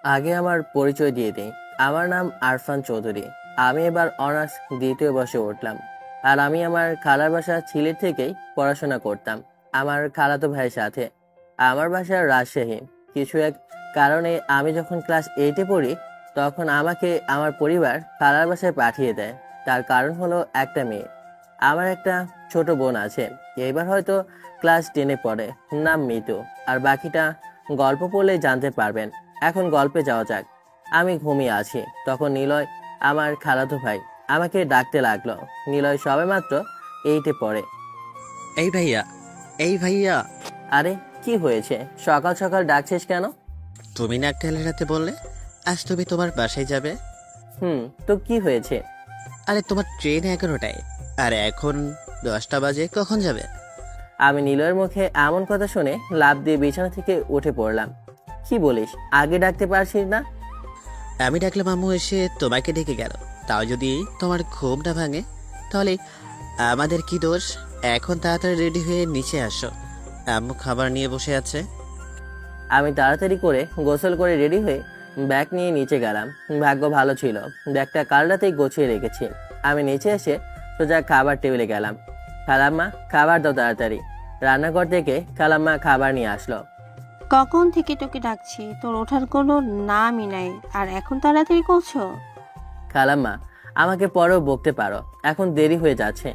আগে আমার পরিচয় দিয়ে দিই। আমার নাম আরফান চৌধুরী। আমি এবার অনার্স দ্বিতীয় বর্ষে উঠলাম। আর আমি আমার খালার বাসা সিলেট থেকেই পড়াশোনা করতাম আমার খালাতো ভাইয়ের সাথে। আমার বাসা রাজশাহী। কিছু এক কারণে আমি যখন ক্লাস 8-এ পড়ি, তখন আমাকে আমার পরিবার খালার বাসায় পাঠিয়ে দেয়। তার কারণ হলো একটা মেয়ে। আমার একটা ছোট বোন আছে, এবার হয়তো ক্লাস 10-এ পড়ে, নাম মিতু। আর বাকিটা গল্প পড়লে জানতে পারবেন। এখন গল্পে যাওয়া যাক। আমি ঘুমিয়ে আছি, তখন নিলয়, আমার খালাতো ভাই, আমাকে ডাকতে লাগলো। নিলয় সবেমাত্র 8-এ পড়ে। এই ভাইয়া, এই ভাইয়া। আরে কি হয়েছে, সকাল সকাল ডাকছিস কেন? তুমি না কাল রাতে বললে আজ তুমি তোমার বাসায় যাবে। তো কি হয়েছে? আরে তোমার ট্রেন 11টায়, আর এখন 10টা বাজে, কখন যাবে? আমি নিলয়ের মুখে এমন কথা শুনে লাফ দিয়ে বিছানা থেকে উঠে পড়লাম। কি বলিস, আগে ডাকতে পারছিস না? আমি ডাকলাম, আম্মু এসে তোমাকে ডেকে গেল। তাও যদি তোমার ঘুম না ভাঙে, তাহলে আমাদের কি দোষ? এখন তাড়াতাড়ি রেডি হয়ে নিচে আসো, আম্মু খাবার নিয়ে বসে আছে। আমি তাড়াতাড়ি করে গোসল করে রেডি হয়ে ব্যাগ নিয়ে নিচে গেলাম। ভাগ্য ভালো ছিল, ব্যাগটা কাল রাতেই গুছিয়ে রেখেছি। আমি নিচে এসে সোজা খাবার টেবিলে গেলাম। খালাম্মা, খাবার দাও তাড়াতাড়ি। রান্নাঘর থেকে খালাম্মা খাবার নিয়ে আসলো। কখন থেকে তোকে ডাকছি, তোর ওঠার কোনো নামই নাই, আর এখন তাড়াতাড়ি করছো? খালাম্মা, আমাকে পরেও বকতে পারো, এখন দেরি হয়ে যাচ্ছে।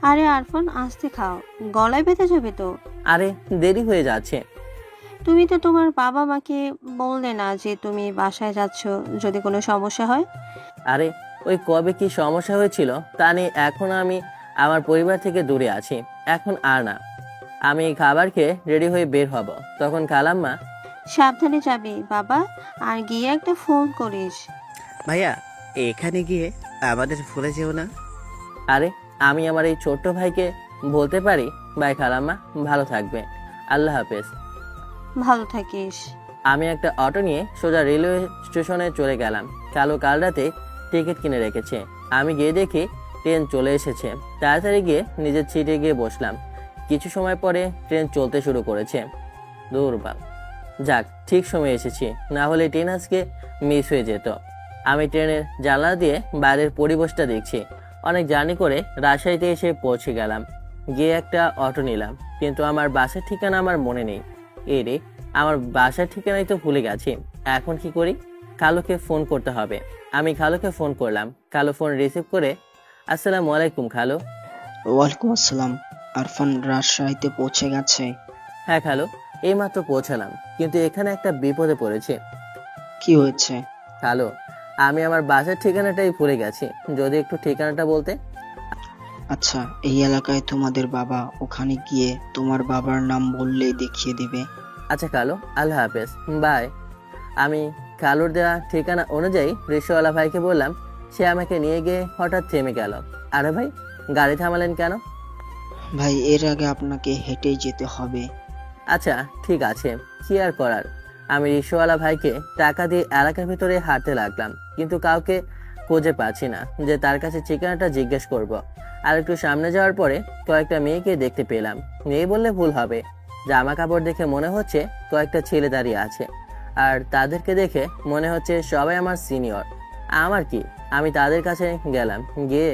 আরে আরফান, আস্তে খাও, গলায় বেঁধে যাবে তো। আরে দেরি হয়ে যাচ্ছে। তুমি তো তোমার বাবা মাকে বললে না যে তুমি বাসায় যাচ্ছ যদি কোনো সমস্যা হয়? আরে ওই কবে কি সমস্যা হয়েছিল তা নিয়ে এখন আমি আমার পরিবার থেকে দূরে আছি, এখন আর না। আমি খাবার খেয়ে রেডি হয়ে বের হব, তখন খালাম্মা, সাবধানে যাবি বাবা, আর গিয়ে একটা ফোন করিস। ভাইয়া, এখানে গিয়ে আমাদের ভুলে যেও না। আরে আমি আমার এই ছোট্ট ভাইকে বলতে পারি? বাই খালাম্মা, ভালো থাকবে, আল্লাহ হাফেজ। ভালো থাকিস। আমি একটা অটো নিয়ে সোজা রেলওয়ে স্টেশনে চলে গেলাম। কালো কাল রাতে টিকিট কিনে রেখেছে। আমি গিয়ে দেখি ট্রেন চলে এসেছে। তাড়াতাড়ি গিয়ে নিজের সিটে গিয়ে বসলাম। কিছু সময় পরে ট্রেন চলতে শুরু করেছে। দুর্বল, যাক ঠিক সময় এসেছি, না হলে ট্রেন আজকে মিস হয়ে যেত। আমি ট্রেনের জানলা দিয়ে বাইরের পরিবেশটা দেখছি। অনেক জার্নি করে রাজশাহীতে এসে পৌঁছে গেলাম। গিয়ে একটা অটো নিলাম, কিন্তু আমার বাসার ঠিকানা আমার মনে নেই। এ রে, আমার বাসার ঠিকানাই তো ভুলে গেছি। এখন কি করি? খালুকে ফোন করতে হবে। আমি খালুকে ফোন করলাম। খালু ফোন রিসিভ করে, আসসালামু আলাইকুম খালু। ওয়ালাইকুম আসসালাম। আরফান রাজশাহীতে পৌঁছে গেছে? হ্যাঁ খালু, এইমাত্র পৌঁছালাম, কিন্তু এখানে একটা বিপদে পড়েছি। কি হয়েছে? খালু, আমি আমার বাসার ঠিকানাটাই ভুলে গেছি, যদি একটু ঠিকানাটা বলতে। আচ্ছা, এই এলাকায় তোমাদের বাবা, ওখানে গিয়ে তোমার বাবার নাম বললেই দেখিয়ে দিবে। আচ্ছা খালু, আল্লাহ হাফেজ, বাই। আমি খালুর দেওয়া ঠিকানা অনুযায়ী রিক্সাওয়ালা ভাইকে বললাম। সে আমাকে নিয়ে গিয়ে হঠাৎ থেমে গেল। আরে ভাই, গাড়ি থামালেন কেন? ভাই, এর আগে আপনাকে হেঁটেই যেতে হবে। আচ্ছা ঠিক আছে, কি আর করার। আমি রিক্সাওয়ালা ভাইকে টাকা দিয়ে এলাকার ভিতরে হাঁটতে লাগলাম, কিন্তু কাউকে খুঁজে পাচ্ছি না যে তার কাছে ঠিকানাটা জিজ্ঞেস করব। আর একটু সামনে যাওয়ার পরে কয়েকটা মেয়েকে দেখতে পেলাম। মেয়ে বললে ভুল হবে, জামা কাপড় দেখে মনে হচ্ছে কয়েকটা ছেলে দাঁড়িয়ে আছে। আর তাদেরকে দেখে মনে হচ্ছে সবাই আমার সিনিয়র। আমার কি, আমি তাদের কাছে গেলাম। গিয়ে,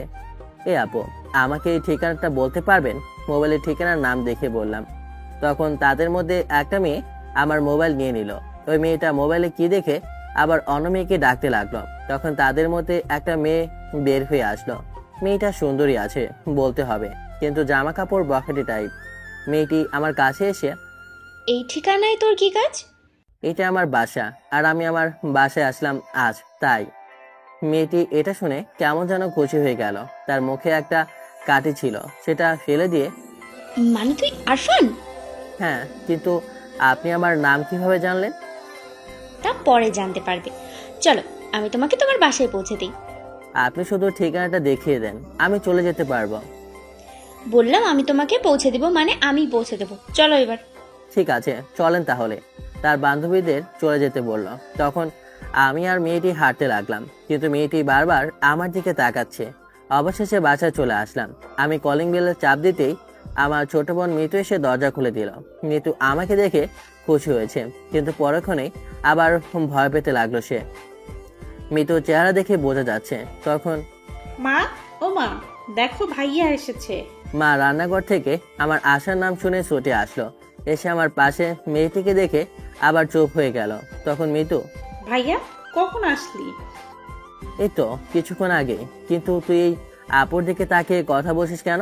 এ আপু, আমাকে এই ঠিকানাটা বলতে পারবেন? মোবাইলের ঠিকানার নাম দেখে বললাম। তখন তাদের মধ্যে একটা মেয়ে আমার মোবাইল নিয়ে নিল। ওই মেয়েটা মোবাইলে কি দেখে আবার অন্য মেয়েকে ডাকতে লাগলো। তখন তাদের মধ্যে একটা মেয়ে বের হয়ে আসলো। মেয়েটা সুন্দরী আছে বলতে হবে, কিন্তু জামা কাপড় বখাটে টাইপ। মেয়েটি আমার কাছে এসে, এই ঠিকানায় তোর কি কাজ? এটা আমার বাসা, আর আমি আমার বাসায় আসলাম আজ, তাই। মেয়েটি এটা শুনে কেমন যেন খুশি হয়ে গেল। তার মুখে একটা কাঠি ছিল, সেটা ফেলে দিয়ে, মানে তুই আরফান? হ্যাঁ, কিন্তু আপনি আমার নাম কিভাবে জানলেন? তা পরে জানতে পারবে। চলো, আমি তোমাকে তোমার বাসায় পৌঁছে দিই। আপনি শুধু ঠিকানাটা দেখিয়ে দেন, আমি চলে যেতে পারবো। বললাম আমি তোমাকে পৌঁছে দেবো, মানে আমি পৌঁছে দেবো। চলো এবার। ঠিক আছে, চলেন তাহলে। তার বান্ধবীদের চলে যেতে বলল। তখন আমি আর মেয়েটি হাঁটতে লাগলাম, কিন্তু মেয়েটি বারবার আমার দিকে তাকাচ্ছে। অবশেষে বাসায় চলে আসলাম। আমি কলিং বেলের চাপ দিতেই আমার ছোট বোন মিতু এসে দরজা খুলে দিল। মিতু আমাকে দেখে খুশি হয়েছে, কিন্তু পরক্ষণেই আবার ভয় পেতে লাগলো সে। মিতুর চেহারা দেখে বোঝা যাচ্ছে তখন মা, ও মা, দেখো ভাইয়া এসেছে। মা রান্নাঘর থেকে আমার আসার নাম শুনে ছুটে আসলো। এসে আমার পাশে মেয়েটিকে দেখে আবার চুপ হয়ে গেল। তখন মিতু, ভাইয়া কখন আসলি? এই তো কিছুক্ষণ আগে। কিন্তু তুই এই আপুর দিকে তাকিয়ে কথা বলছিস কেন?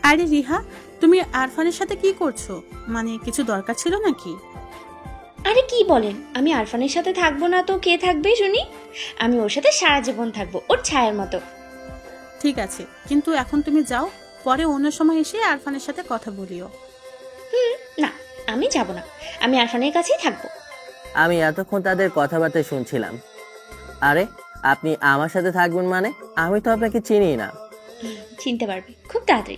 আরে রিহা, তুমি আরফানের সাথে কি করছো? মানে কিছু দরকার ছিল নাকি? আরে কি বলেন, আমি আরফানের সাথে থাকবো না তো কে থাকবে শুনি? আমি ওর সাথে সারা জীবন থাকবো, ওর ছায়ার মতো। ঠিক আছে, কিন্তু এখন তুমি যাও, পরে অন্য সময় এসে আরফানের সাথে কথা বলিও। না, আমি যাব না, আমি আরফানের কাছেই থাকবো। আমি এতক্ষণ তাদের কথাবার্তা শুনছিলাম। আরে আপনি আমার সাথে থাকবেন মানে? আমি তো আপনাকে চিনি না। চিনতে পারবে খুব তাড়াতাড়ি।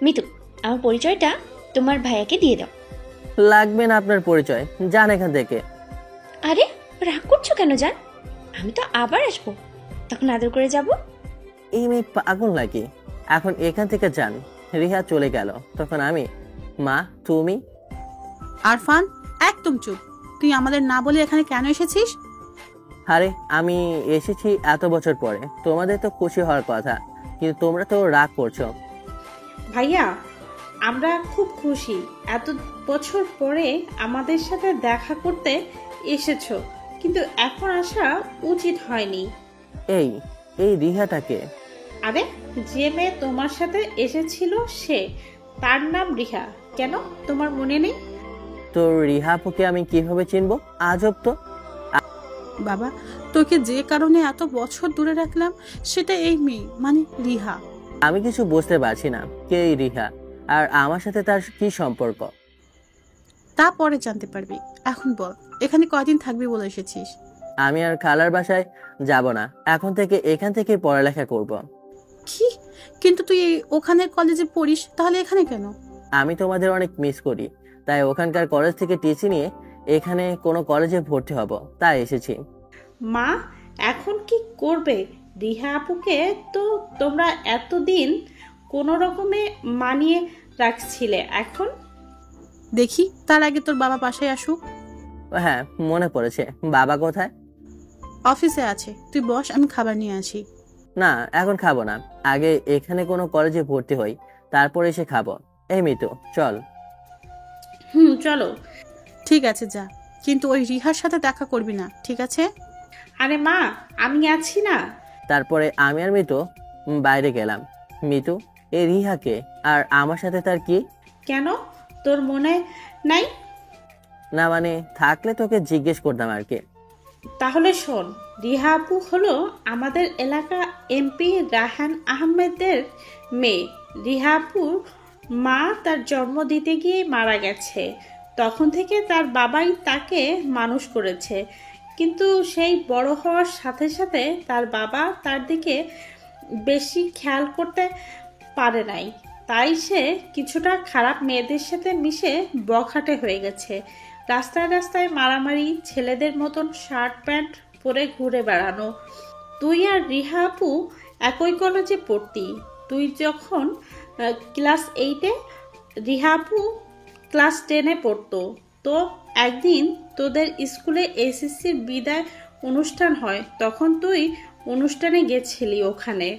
মিতু, আমার পরিচয়টা তোমার ভাইয়াকে দিয়ে দাও। লাগবে না আপনার পরিচয়, যান এখান থেকে। আরে রাগ করছো কেন জান? আমি তো আবার আসবো, তখন আদর করে যাব। এই মেয়ে পাগল নাকি? এখন এখান থেকে যান। রিহা চলে গেল। তখন আমি, মা তুমি? আরফান, একদম চুপ। তুই আমাদের না বলে এখানে কেন এসেছিস? আরে আমি এসেছি এত বছর পরে, তোমাদের তো খুশি হওয়ার কথা, কিন্তু তোমরা তো রাগ করছো। ভাইয়া, আমরা খুব খুশি এত বছর পরে আমাদের সাথে দেখা করতে এসেছো, কিন্তু এখন আসা উচিত হয়নি। এই এই রিহাটাকে? আরে যে মেয়ে তোমার সাথে এসেছিল সে, তার নাম রিহা। কেন তোমার মনে নেই? তো রিহাপুকে আমি কিভাবে চিনবো? আজব তো। বাবা, তোকে যে কারণে এত বছর দূরে রাখলাম সেটা এই মেয়ে মানে রিহা। আমি কিছু বুঝতে পারছি না, কে এই রিহা আর আমার সাথে তার কি সম্পর্ক? তা পরে জানতে পারবি। এখন বল, এখানে কয়দিন থাকবি বলে এসেছিস? আমি আর খালার বাসায় যাব না, এখন থেকে এখান থেকে পড়ালেখা করব। কি? কিন্তু তুই ওখানের কলেজে পড়িস, তাহলে এখানে কেন? আমি তোমাদের অনেক মিস করি, তাই ওখানকার কলেজ থেকে টিসি নিয়ে এখানে কোনো কলেজে ভর্তি হব, তাই এসেছি। মা, এখন কি করবে? রিহা আপুকে তো তোমরা এতদিন কোনো রকমে মানিয়ে রাখছিলে, এখন? দেখি তার আগে তোর বাবা বাসায় আসুক। হ্যাঁ মনে পড়েছে, বাবা কোথায়? অফিসে আছে, তুই বস, আমি খাবার নিয়ে আসি। না এখন খাবো না, আগে এখানে কোনো কলেজে ভর্তি হই, তারপর এসে খাবো। এই মিতু চল। চলো। ঠিক আছে যা, কিন্তু ওই রিহার সাথে দেখা করবি না, ঠিক আছে? আরে মা, আমি আছি না। তারপরে আমি আর মিতু বাইরে গেলাম। মিতু, এই রিহাকে আর আমার সাথে তার কি? কেন, তোর মনে নাই? না মানে থাকলে তোকে জিজ্ঞেস করতাম আর কি। তাহলে শোন, রিহা আপু হলো আমাদের এলাকা এমপি রায়হান আহমেদের মেয়ে। রিহা আপুর মা তার জন্ম দিতে গিয়ে মারা গেছে, তখন থেকে তার বাবাই তাকে মানুষ করেছে। কিন্তু সেই বড় হওয়ার সাথে সাথে তার বাবা তার দিকে বেশি খেয়াল করতে পারে নাই, তাই সে কিছুটা খারাপ মেয়েদের সাথে মিশে বখাটে হয়ে গেছে। রাস্তায় রাস্তায় মারামারি, ছেলেদের মতন শার্ট প্যান্ট পরে ঘুরে বেড়ানো। তুই আর রিহা আপু একই কলেজে পড়তি। তুই যখন ক্লাস 8-এ, রিহা আপু ক্লাস 10-এ পড়তো। তো একদিন তোদের স্কুলে এসএসসির বিদায় অনুষ্ঠান হয়, তখন তুই অনুষ্ঠানে গেছিলি ওখানে।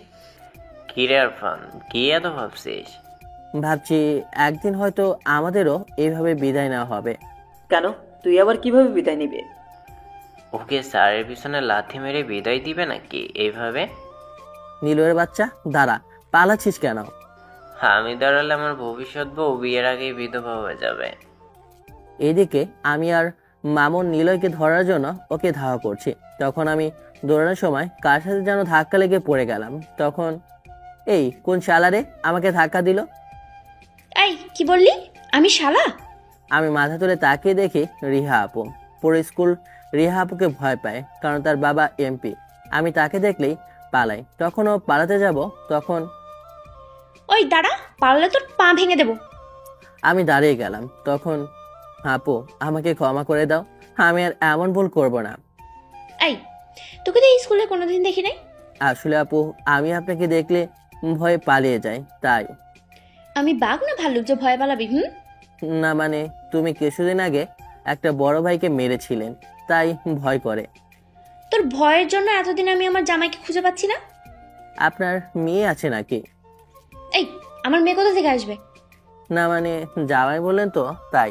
কিরে আরফান, কি এত ভাবছিস? ভাবছি একদিন হয়তো আমাদেরও এইভাবে বিদায় নেওয়া হবে। কেন, তুই আবার কিভাবে বিদায় নিবি? ওকে স্যারের পিছনে লাথি মেরে বিদায় দিবে নাকি এইভাবে? নীলয়ের বাচ্চা, দাঁড়া, পালাচ্ছিস কেন? আমি দাঁড়ালে আমার ভবিষ্যৎ বউ বিয়ের আগেই বিধবা হয়ে যাবে। এদিকে আমি আর মামুন নিলয়কে ধরার জন্য ওকে ধাওয়া করছি। তখন আমি দৌড়ানোর সময় কার সাথে যেন ধাক্কা লেগে পড়ে গেলাম। তখন এই কোন শালারে আমাকে ধাক্কা দিল? এই কি বললি? আমি শালা? আমি মাথা তুলে তাকিয়ে দেখি রিহা আপু। পুরো স্কুল রিহা আপুকে ভয় পায়, কারণ তার বাবা এমপি। আমি তাকে দেখলেই পালাই। তখন ও পালাতে যাব, তখন ওই দাঁড়া, পারলে তোর পা ভেঙে দেবো। আমি দাঁড়িয়ে গেলাম। তখন আপু আমাকে ক্ষমা করে দাও, আমি আর এমন ভুল করব না। এই, তোকে তো এই স্কুলে কোনোদিন দেখি নাই। আসলে আপু আমি আপনাকে দেখলে ভয়ে পালিয়ে যাই, তাই। আমি বাঘ না ভাল্লুক যে ভয় পালাবি? না মানে তুমি কিছুদিন আগে একটা বড় ভাইকে মেরেছিলেন, তাই ভয় করে। তোর ভয়ের জন্য এতদিন আমি আমার জামাইকে খুঁজে পাচ্ছি না। আপনার মেয়ে আছে নাকি? এই, আমার মেয়ে কোথা থেকে আসবে? না মানে জামাই বললেন তো তাই।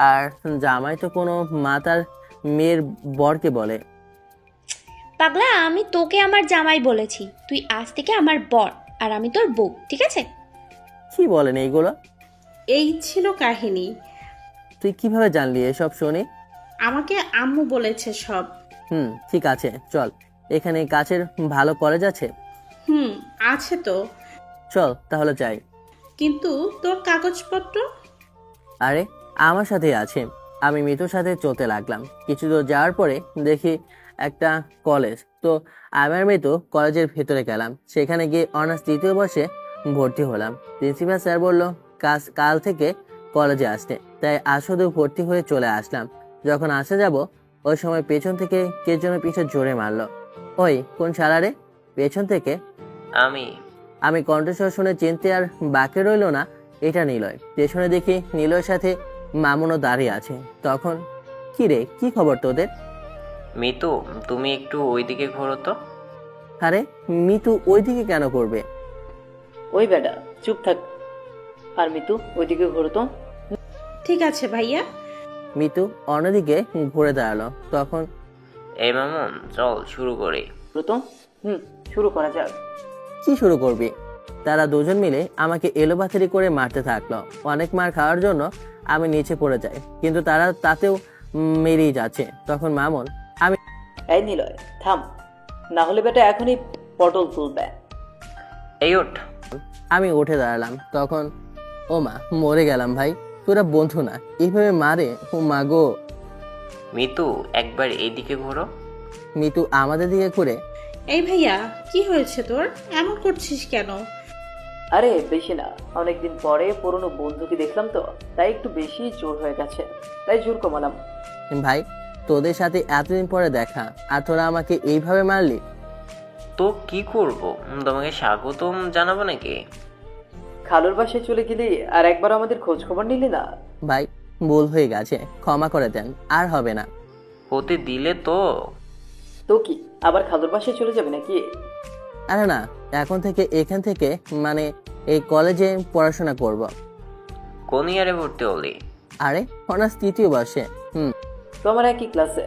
আর জামাই তো কোনো মা তার মেয়ের বরকে বলে। পাগলা, আমি তোকে আমার জামাই বলেছি, তুই আজ থেকে আমার বর আর আমি তোর বউ, ঠিক আছে? কি বলেন এইগুলো? এই ছিল কাহিনী। তুই কিভাবে জানলি এসব শুনি? আমাকে আম্মু বলেছে সব। ঠিক আছে, চল। এখানে কাছের ভালো কলেজ আছে? আছে তো। চল তাহলে যাই। কিন্তু তোর কাগজপত্র? আরে আমার সাথেই আছে। আমি মিতুর সাথে চলতে লাগলাম। কিছু দূর যাওয়ার পরে দেখি একটা কলেজ। তো আমার মিতু কলেজের ভেতরে গেলাম। সেখানে গিয়ে অনার্স 3য় বর্ষে ভর্তি হলাম। প্রিন্সিপাল স্যার বলল কাল থেকে কলেজে আসতে, তাই আজ শুধু ভর্তি হয়ে চলে আসলাম। যখন আসে যাব ওই সময় পেছন থেকে কে যেন পিছে জোরে মারলো। ওই কোন শালারে? পেছন থেকে। আমি কণ্ঠস্বর শুনে চিনতে আর বাকি রইল না, এটা নিলয়। পেছনে দেখি নিলয়ের সাথে মামুনও দাঁড়িয়ে আছে। তখন কি রে, কি খবর তোদের? মিতু, তুমি একটু ওইদিকে ঘোরো তো। আরে মিতু ওইদিকে কেন করবে? ওই বেটা চুপ থাক। আর মিতু ওইদিকে ঘোরো তো। ঠিক আছে ভাইয়া। মিতু অন্যদিকে ঘুরে দাঁড়ালো। তখন এই মামুন, চল শুরু করি। ঘোরো তো। শুরু করা যাক। কি শুরু করবি? তারা দুজন মিলে আমাকে এলোপাথারি করে মারতে থাকলো। অনেক মার খাওয়ার জন্য আমি নিচে পড়ে যাই, কিন্তু তারা তাতেও মেরেই যাচ্ছে। তখন মামুন, এই নিলয় থাম, না হলে বেটা এখনই পটল তুলবে। এই ওঠ। আমি উঠে দাঁড়ালাম। তখন ও মা, মরে গেলাম ভাই। তোরা বন্ধু না, এইভাবে মারে? ও মা গো। মিতু, একবার এইদিকে ঘোরো। মিতু আমাদের দিকে ঘুরে, এই ভাইয়া, কি হয়েছে তোর? এমন করছিস কেন? আরে বেশি না, অনেকদিন পরে পুরনো বন্ধুকে দেখলাম তো, তাই একটু বেশি জোর হয়ে গেছে, তাই জোর কমালাম। ভাই তোদের সাথে এতদিন পরে দেখা, আর তোরা আমাকে এইভাবে মারলি? তো কি করব, তোমাকে স্বাগতম জানাবো নাকি? খালুর বাসায় চলে গেলি আর একবার আমাদের খোঁজ খবর নিলি না। ভাই ভুল হয়ে গেছে, ক্ষমা করে দেন, আর হবে না। হতে দিলে তো। তো কি আবার খালুর বাসায় চলে যাবে নাকি? আরে না, এখন থেকে এখান থেকে মানে এই কলেজে পড়াশোনা করব। কোন ইয়ারে ভর্তি হলি? আরে অনার্স 3য় বর্ষে। তো আমার একই ক্লাসে।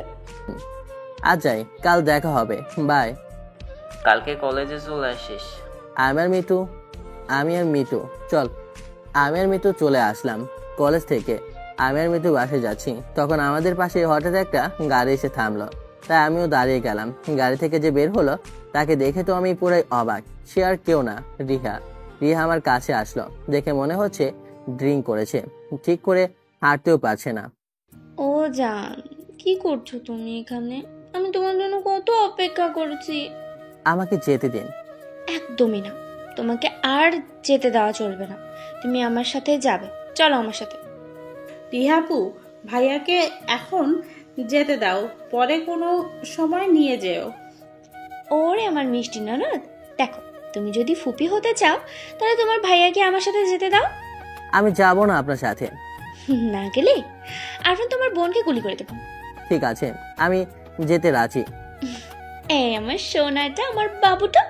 আজ যাই, কাল দেখা হবে, বাই। কালকে কলেজে চলে আসিস। আমি আর মিতু চল। আমি আর মিতু চলে আসলাম কলেজ থেকে। আমি আর মিতু বাসে যাচ্ছি। তখন আমাদের পাশে হঠাৎ একটা গাড়ি এসে থামলো, তাই আমিও দাঁড়িয়ে গেলাম। গাড়ি থেকে যে বের হলো তাকে দেখে তো আমি পুরাই অবাক। সে আর কেউ না, রিহা। আমার কাছে আসলো। দেখে মনে হচ্ছে ড্রিঙ্ক করেছে, ঠিক করে হাঁটতেও পারছে না। ও জান, কি করছো তুমি এখানে? আমি তোমার জন্য কত অপেক্ষা করছি। আমাকে যেতে দিন। একদমই না, তোমাকে আর যেতে দেওয়া চলবে না। তুমি আমার সাথে যাবে, চলো আমার সাথে। রিহাপু, ভাইয়াকে এখন যেতে দাও, পরে কোনো সময় নিয়ে যেও। ওরে আমার মিষ্টি ননদ, দেখো তুমি যদি ফুপি হতে চাও তাহলে তোমার ভাইয়াকে আমার সাথে যেতে দাও। আমি যাব না আপনার সাথে। না গেলে আরফান তোমার বোনকে গুলি করে দেবো। ঠিক আছে, আমি যেতে রাজি। এই আমার সোনাটা, আমার বাবুটা,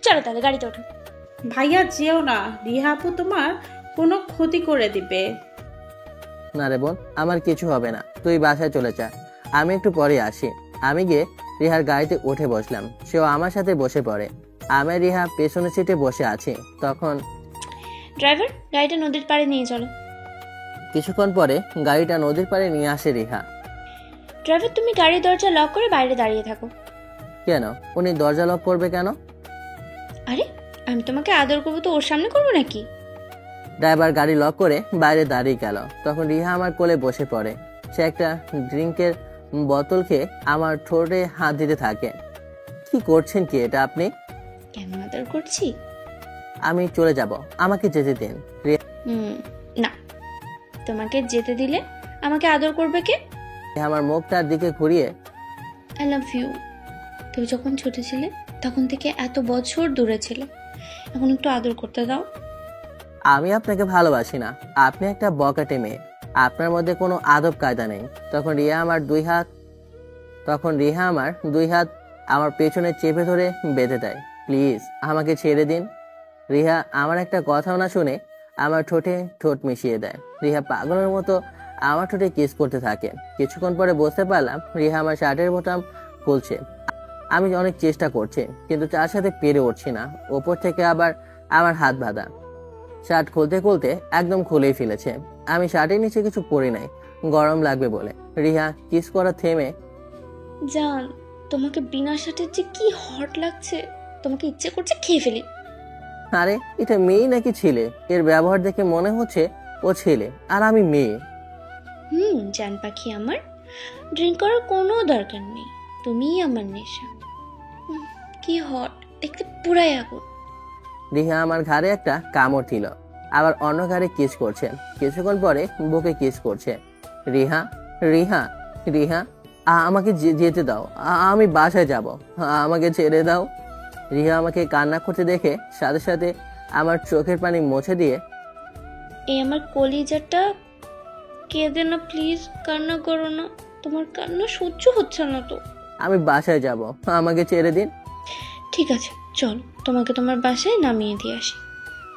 চলো তাহলে গাড়িতে ওঠো। ভাইয়া যেও না, রিহাপু তোমার কোনো ক্ষতি করে দিবে। না রে বোন, আমার কিছু হবে না, তুই বাসায় চলে যা, আমি একটু পরে আসি। আমি গিয়ে রিহার গাড়িতে উঠে বসলাম। সেও আমার সাথে বসে পড়ে। আমি রিহা পেছনের সিটে বসে আছি। তখন ড্রাইভার, গাড়িটা নদীর পাড়ে নিয়ে চলো। কিছুক্ষণ পরে গাড়িটা নদীর পাড়ে নিয়ে আসে রিহা। ড্রাইভার, তুমি গাড়ির দরজা লক করে বাইরে দাঁড়িয়ে থাকো। কেন? উনি দরজা লক করবে কেন? আরে আমি তোমাকে আদর করবো তো ওর সামনে করবো নাকি? ড্রাইভার গাড়ি লক করে বাইরে দাঁড়িয়ে গেল। তখন রিহা আমার কোলে বসে পড়ে। সে একটা ড্রিঙ্কের বোতল খেয়ে আমার ঠোঁটে হাত দিতে থাকে। কি করছেন কি এটা আপনি? কেন আদর করছি? আমি চলে যাব, আমাকে যেতে দিন। না, তোমাকে যেতে দিলে আমাকে আদর করবে কে? আমার মুখটার দিকে ঘুরিয়ে, আই লাভ ইউ। তুমি যখন ছোট ছিলে তখন থেকে এত বছর দূরে ছিলে, এখন একটু আদর করতে দাও। আমি আপনাকে ভালোবাসি না, আপনি একটা বকাটে মেয়ে, আপনার মধ্যে কোনো আদব কায়দা নেই। তখন রিহা আমার দুই হাত আমার পেছনে চেপে ধরে বেঁধে দেয়। প্লিজ আমাকে ছেড়ে দিন। রিহা আমার একটা কথাও না শুনে আমার ঠোঁটে ঠোঁট মিশিয়ে দেয়। রিহা পাগলের মতো আমার ঠোঁটে কিস করতে থাকে। কিছুক্ষণ পরে বুঝতে পারলাম রিহা আমার শার্টের বোতাম খুলছে। আমি অনেক চেষ্টা করছি কিন্তু তার সাথে পেরে উঠছি না। ওপর থেকে আবার আমার হাত বাঁধা। শার্ট খুলতে খুলতে একদম খুলেই ফেলেছে। আমি শার্টের নিচে কিছু পরি নাই, গরম লাগবে বলে। রিহা কিস করা থেমে, জান, তোমাকে বিনা শার্টের যে কি হট লাগছে, তোমাকে ইচ্ছে করছে খেয়ে ফেলি। আরে এটা মেয়ে নাকি ছেলে? এর ব্যবহার দেখে মনে হচ্ছে ও ছেলে আর আমি মেয়ে। জান পাখি আমার, ড্রিঙ্ক করার কোনো দরকার নেই, তুমিই আমার নেশা। কি হট দেখতে, পুরাই আগুন। রিহা আমার ঘাড়ে একটা কামড় দিল, আবার অন্য ঘাড়ে কিস করছে। কিছুক্ষণ পরে বুকে কিস করছে। রিহা রিহা রিহা আমাকে যেতে দাও, আমি বাসায় যাব, আমাকে ছেড়ে দাও। রিহা আমাকে কান্না করতে দেখে সাথে সাথে আমার চোখের পানি মুছে দিয়ে, এই আমার কলিজাটা, কেঁদে না প্লিজ, কান্না করো না, তোমার কান্না সহ্য হচ্ছে না তো। আমি বাসায় যাব, আমাকে ছেড়ে দিন। ঠিক আছে চল, তোমাকে তোমার বাসায় নামিয়ে দিয়ে আসি।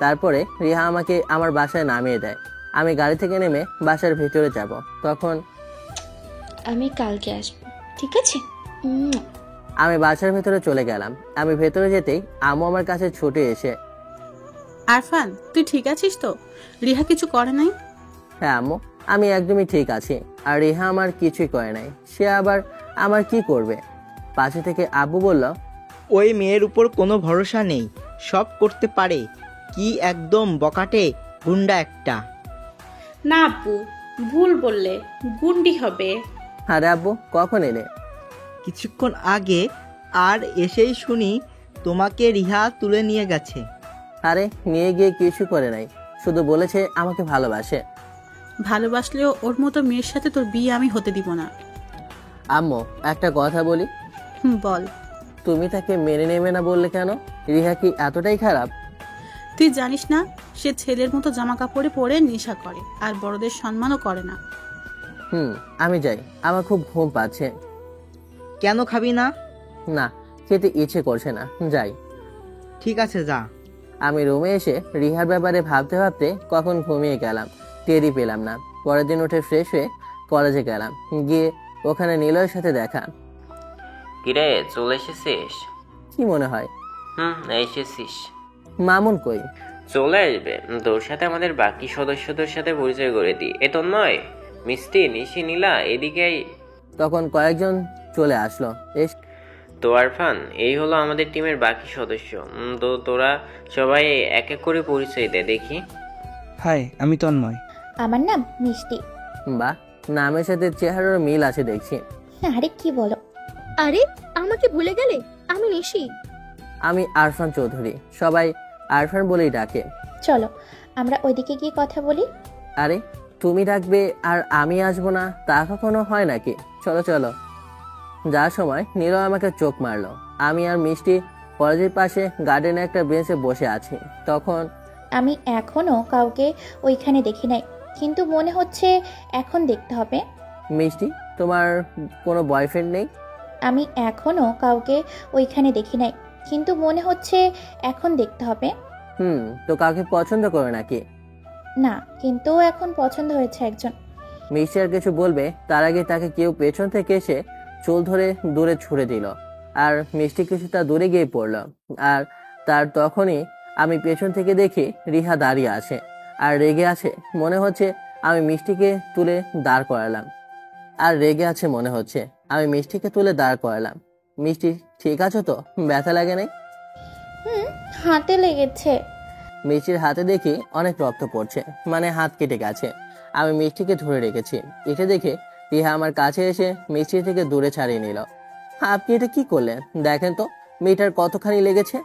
তারপরে রিহা আমাকে আমার বাসায় নামিয়ে দেয়। আমি গাড়ি থেকে নেমে বাসার ভেতরে যাব। তখন আমি কালকে আসবো, ঠিক আছে? আমি বাসার ভেতরে চলে গেলাম। আমি ভেতরে যেতেই আম্মু আমার কাছে ছুটে এসে, আরফান, তুই ঠিক আছিস তো? রিহা কিছু করে নাই? হ্যাঁ আম্মু, আমি একদমই ঠিক আছি। আর রিহা আমার কিছুই করে নাই, সে আবার আমার কি করবে? পাশে থেকে আব্বু বলল, ওই মেয়ের উপর কোনো ভরসা নেই, সব করতে পারে, কি একদম বকাটে গুন্ডা একটা। না আব্বু, ভুল বললে, গুন্ডি হবে। আরে আব্বু কখন এলে? কিছুক্ষণ আগে, আর এসেই শুনি তোমাকে রিহা তুলে নিয়ে গেছে। আরে নিয়ে গিয়ে কিছু করে নাই, শুধু বলেছে আমাকে ভালোবাসে। ভালোবাসলেও ওর মতো মেয়ের সাথে তোর বিয়ে আমি হতে দিব না। আম্মু একটা কথা বলি। বল। তুমি তাকে মেনে নেবে না বললে কেন? রিহা কি এতটাই খারাপ? তুই জানিস না, সে ছেলের মতো জামা কাপড়ে পরে নেশা করে আর বড়দের সম্মানও করে না। আমি যাই, আমার খুব ঘুম পাচ্ছে। কেন খাবি না? না, খেতে ইচ্ছে করছে না, যাই। ঠিক আছে যা। আমি রুমে এসে রিহার ব্যাপারে ভাবতে ভাবতে কখন ঘুমিয়ে গেলাম, টেরই পেলাম না। পরের দিন উঠে ফ্রেশ হয়ে কলেজে গেলাম। গিয়ে ওখানে নিলয়ের সাথে দেখা। কিরে চলে এসেছিস? কি মনে হয়? এসেছিস। মামুন কই? চলে আসবে, তোর সাথে আমাদের বাকি সদস্যদের সাথে পরিচয় করে দিই। এ তো নয়, মিষ্টি, নিশি, নীলা, এদিকেই। তখন কয়েকজন চলে আসলো। তো আরফান, এই হলো আমাদের টিমের বাকি সদস্য। তো তোরা সবাই এক এক করে পরিচয় দে দেখি। হাই, আমি তন্ময়। আমার নাম মিষ্টি। বাহ, নামের সাথে চেহারার মিল আছে দেখছি। আরে কি বলো? আরে আমাকে ভুলে গেলে? আমি নিশি। আমি আরফান চৌধুরী, সবাই আরফান বলেই ডাকে। চলো আমরা ওইদিকে গিয়ে কথা বলি। আরে তুমি ডাকবে আর আমি আসবো না, তা কখনো হয় নাকি? চলো চলো। যার সময় নীরব আমাকে চোখ মারলো। আমি আর মিষ্টি কলেজের পাশে গার্ডেনে একটা বেঞ্চে বসে আছি। তখন আমি এখনো কাউকে ওইখানে দেখি নাই, কিন্তু মনে হচ্ছে এখন দেখতে হবে। মিষ্টি, তোমার কোনো বয়ফ্রেন্ড নেই? আমি এখনো কাউকে ওইখানে দেখি নাই, কিন্তু মনে হচ্ছে এখন দেখতে হবে। তো কাউকে পছন্দ করো নাকি? না, কিন্তু এখন পছন্দ হয়েছে একজন। মিষ্টি আর কিছু বলবে তার আগে তাকে কেউ পেছন থেকে এসে চুল ধরে দূরে ছুড়ে দিল। আর মিষ্টি কিছুটা দূরে গিয়ে পড়লো। আর তার তখনই আমি পেছন থেকে দেখি রিহা দাঁড়িয়ে আছে আর রেগে আছে। মনে হচ্ছে আমি মিষ্টিকে তুলে দাঁড় করালাম। মিষ্টি ঠিক আছো তো? ব্যথা লাগে নাই? হাতে লেগেছে। মিষ্টির হাতে দেখি অনেক রক্ত পড়ছে, মানে হাত কেটে গেছে। আমি মিষ্টিকে ধরে রেখেছি। এটা দেখে রিহা আমার কাছে এসে মিষ্টি থেকে দূরে ছাড়িয়ে নিল। আপনি এটা কি করলেন? দেখেন তো মেয়েটার কতখানি লেগেছে।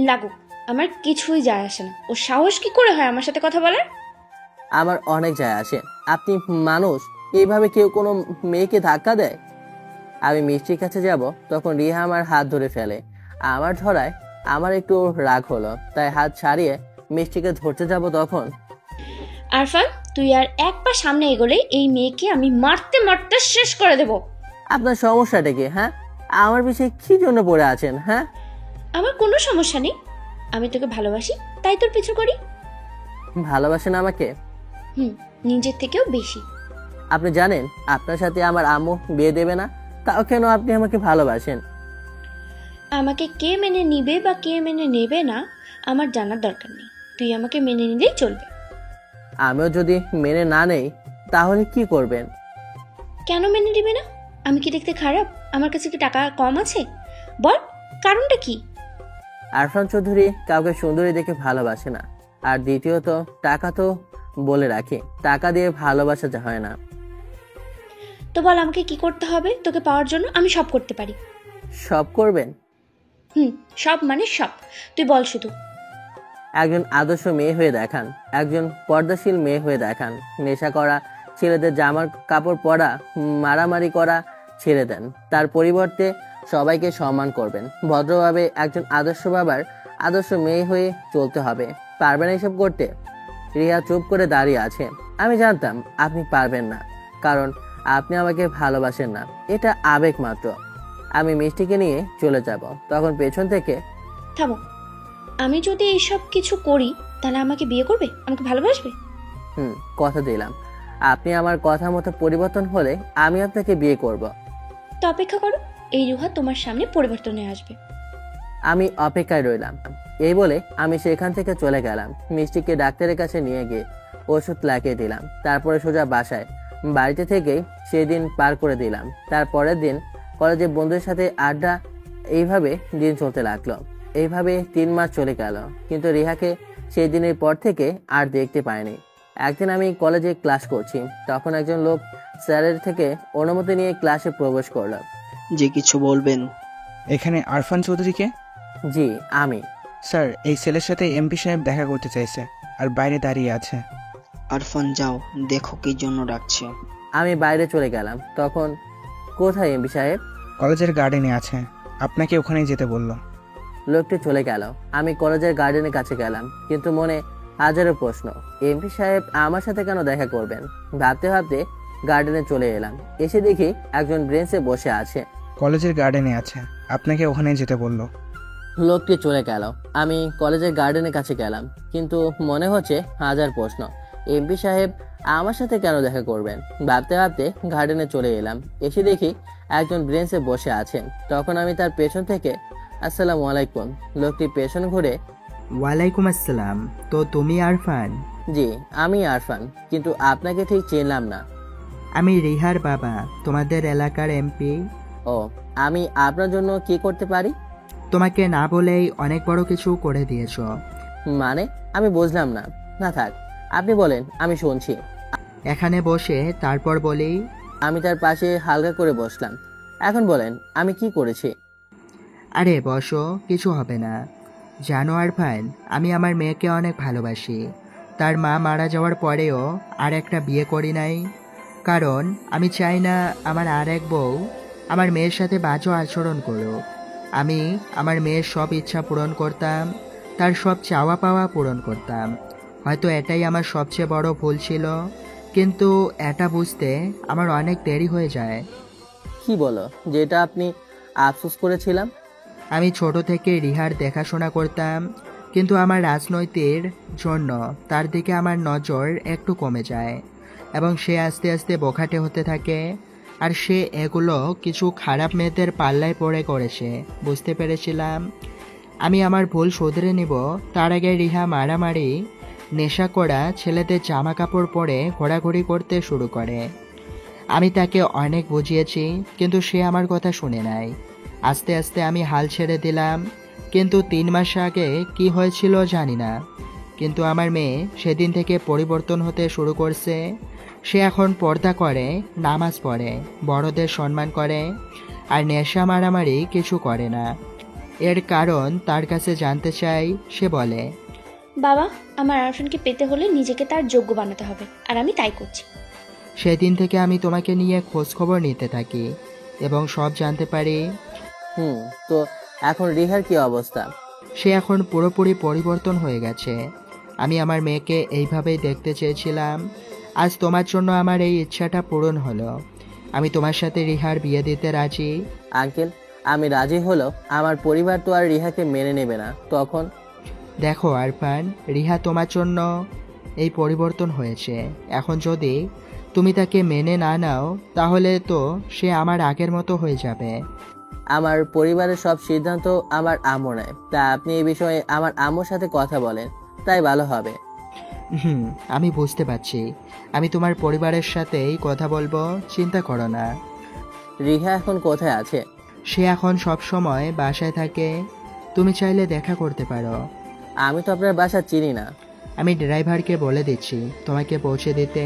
লাগুক, আমার কিছুই যায় আসে না। ও সাহস কি করে হয় আমার সাথে কথা বলার? আমার অনেক যায় আসে। আপনি মানুষ, এইভাবে কেউ কোনো মেয়েকে ধাক্কা দেয়? আমি মিষ্টির কাছে যাব, তখন রিহা আমার হাত ধরে ফেলে। আমার ধরায় আমার একটু রাগ হলো, তাই হাত ছাড়িয়ে মিষ্টিকে ধরতে যাব তখন আরফান, তুই আর এক পা সামনে এগোলে এই মেয়েকে আমি মারতে মারতে শেষ করে দেব। আপনার সমস্যাটা কি? হ্যাঁ, আমার পিছিয়ে কি জন্য পড়ে আছেন? হ্যাঁ, আমার কোনো সমস্যা নেই, আমি তোকে ভালোবাসি তাই তোর পিছু করি। ভালোবাসেন আমাকে? নিজের থেকেও বেশি। আপনি জানেন আপনার সাথে আমার আম্মু বিয়ে দেবে না, তাও কেন আপনি আমাকে ভালোবাসেন? আমাকে কে মেনে নিবে বা কে মেনে নেবে না আমার জানার দরকার নেই, তুই আমাকে মেনে নিলেই চলবে। আমিও যদি মেনে না নেই তাহলে কি করবেন? কেন মেনে নিবে না? আমি কি দেখতে খারাপ? আমার কাছে কি টাকা কম আছে? বল, কারণটা কি? আরফান চৌধুরী কাউকে সুন্দরী দেখে ভালোবাসে না, আর দ্বিতীয়ত টাকা তো বলে রাখি, টাকা দিয়ে ভালোবাসা যা হয় না। তো বল আমাকে কি করতে হবে তোকে পাওয়ার জন্য? আমি সব করতে পারি। সব করবেন? সব মানে সব, তুই বল শুধু। একজন আদর্শ মেয়ে হয়ে দেখান, একজন পর্দাশীল মেয়ে হয়ে দেখান। নেশা করা ছেলেদের জামার কাপড় পরা, মারামারি করা ছেড়ে দেন। তার পরিবর্তে সবাইকে সম্মান করবেন। ভদ্রভাবে একজন আদর্শ বাবার আদর্শ মেয়ে হয়ে চলতে হবে। পারবেন এসব করতে? রিয়া চুপ করে দাঁড়িয়ে আছে। আমি জানতাম আপনি পারবেন না, কারণ আপনি আমাকে ভালোবাসেন না, এটা আবেগ মাত্র। আমি মিষ্টিকে নিয়ে চলে যাব, তখন পেছন থেকে থামো, আমি যদি এইসব কিছু করি তাহলে আমাকে বিয়ে করবে, আমাকে ভালোবাসবে? কথা দিলাম, আপনি আমার কথা মতো পরিবর্তন হলে আমি আপনাকে বিয়ে করব। তো অপেক্ষা করো, এই রুহা তোমার সামনে পরিবর্তনে আসবে। আমি অপেক্ষায় রইলাম। এই বলে আমি সেখান থেকে চলে গেলাম। মিষ্টিকে ডাক্তারের কাছে নিয়ে গিয়ে ওষুধ লাগিয়ে দিলাম, তারপরে সোজা বাসায়। বাড়িতে থেকেই সেদিন পার করে দিলাম। তারপরের দিন কলেজে বন্ধুদের সাথে আড্ডা, এইভাবে দিন চলতে লাগলো। এইভাবে 3 মাস চলে গেল, কিন্তু রিহাকে সেই দিনের পর থেকে আর দেখতে পাইনি। একদিন আমি কলেজে ক্লাস করছি, তখন একজন লোক স্যারের থেকে অনুমতি নিয়ে ক্লাসে প্রবেশ করলো। যে কিছু বলবেন? এখানে আরফান চৌধুরীকে? জি আমি। স্যার, এই ছেলের সাথে এমপি সাহেব দেখা করতে চাইছে আর বাইরে দাঁড়িয়ে আছে। আরফান যাও, দেখো কি জন্য ডাকছে। আমি বাইরে চলে গেলাম। তখন কোথায় এমপি সাহেব? কলেজের গার্ডেনে আছে, আপনাকে ওখানেই যেতে বললো। লোকটি চলে গেল। আমি কলেজের গার্ডেনের কাছে গেলাম, কিন্তু মনে হাজারো প্রশ্ন। এমপি সাহেব আমার সাথে কেন দেখা করবেন? ভাবতে ভাবতে গার্ডেনে চলে এলাম। এসে দেখি একজন বেঞ্চে বসে আছে। কলেজের গার্ডেনে আছে, আপনাকে ওখানেই যেতে বললো। লোকটি চলে গেল। আমি কলেজের গার্ডেনের কাছে গেলাম, কিন্তু মনে হচ্ছে হাজার প্রশ্ন। এমপি সাহেব আমার সাথে কেন দেখা করবেন? ভাবতে ভাবতে গার্ডেনে চলে এলাম। এসে দেখি একজন বেঞ্চে বসে আছেন। তখন আমি তার পেছন থেকে আসসালামু আলাইকুম। লোকটি পেছন ঘুরে ওয়ালাইকুম আসসালাম। তো তুমি আরফান? জি আমি আরফান, কিন্তু আপনাকে ঠিক চিনলাম না। আমি রিহার বাবা, তোমাদের এলাকার এমপি। ও, আমি আপনার জন্য কি করতে পারি? তোমাকে না বলেই অনেক বড় কিছু করে দিয়েছো। মানে আমি বুঝলাম না। না থাক, আপনি বলেন, আমি শুনছি। এখানে বসে তারপর বলি। আমি তার পাশে হালকা করে বসলাম। এখন বলেন আমি কি করেছি? আরে বসো, কিছু হবে না। জানো আরফান, আমি আমার মেয়েকে অনেক ভালোবাসি। তার মা মারা যাওয়ার পরেও আর একটা বিয়ে করি নাই, কারণ আমি চাই না আমার আর এক বউ আমার মেয়ের সাথে বাজে আচরণ করুক। আমি আমার মেয়ের সব ইচ্ছা পূরণ করতাম, তার সব চাওয়া পাওয়া পূরণ করতাম। হয়তো এটাই আমার সবচেয়ে বড় ভুল ছিল, কিন্তু এটা বুঝতে আমার অনেক দেরি হয়ে যায়। কি বলো, যেটা আপনি আফসোস করেছিলাম? আমি ছোট থেকে রিহার দেখাশোনা করতাম, কিন্তু আমার রাজনৈতিক জন্য তার দিকে আমার নজর একটু কমে যায় এবং সে আস্তে আস্তে বখাটে হতে থাকে। আর সে এগুলো কিছু খারাপ মেয়েদের পাল্লায় পড়ে করেছে, বুঝতে পেরেছিলাম। আমি আমার ভুল শুধরে নিব তার আগে রিহা মারামারি, নেশা করা ছেলেদের জামা কাপড় পরে ঘোরাঘুরি করতে শুরু করে। আমি তাকে অনেক বুঝিয়েছি, কিন্তু সে আমার কথা শুনে নাই। আস্তে আস্তে আমি হাল ছেড়ে দিলাম, কিন্তু 3 মাস আগে কি হয়েছিল জানি না, কিন্তু আমার মেয়ে সেদিন থেকে পরিবর্তন হতে শুরু করছে। সে এখন পর্দা করে, নামাজ পড়ে, বড়দের সম্মান করে, আর নেশা মারামারি কিছু করে না। এর কারণ তার কাছে জানতে চাই। সে বলে, বাবা, আমার আরফানকে পেতে হলে নিজেকে তার যোগ্য বানাতে হবে, আর আমি তাই করছি। সেদিন থেকে আমি তোমাকে নিয়ে খোঁজ খবর নিতে থাকি এবং সব জানতে পারি। তো এখন রিহার কি অবস্থা? সে এখন পুরোপুরি পরিবর্তন হয়ে গেছে। আমি আমার মেয়েকে এইভাবেই দেখতে চেয়েছিলাম। আজ তোমার জন্য আমার এই ইচ্ছাটা পূরণ হলো। আমি তোমার সাথে রিহার বিয়ে দিতে রাজি। আঙ্কেল, আমি রাজি হলো আমার পরিবার তো আর রিহাকে মেনে নেবে না। তখন দেখো আরফান, রিহা তোমার জন্য এই পরিবর্তন হয়েছে। এখন যদি তুমি তাকে মেনে না নাও তাহলে তো সে আমার আগের মতো হয়ে যাবে। আমার পরিবারের সব সিদ্ধান্ত আমার আম্মু নেয়, তা আপনি এই বিষয়ে আমার আম্মুর সাথে কথা বলেন, তাই ভালো হবে। আমি বুঝতে পারছি। আমি তোমার পরিবারের সাথেই কথা বলবো, চিন্তা করো না। রিহা এখন কোথায় আছে? সে এখন সব সময় বাসায় থাকে। তুমি চাইলে দেখা করতে পারো। আমি তো আপনার বাসা চিনি না। আমি ড্রাইভারকে বলে দিচ্ছি তোমাকে পৌঁছে দিতে।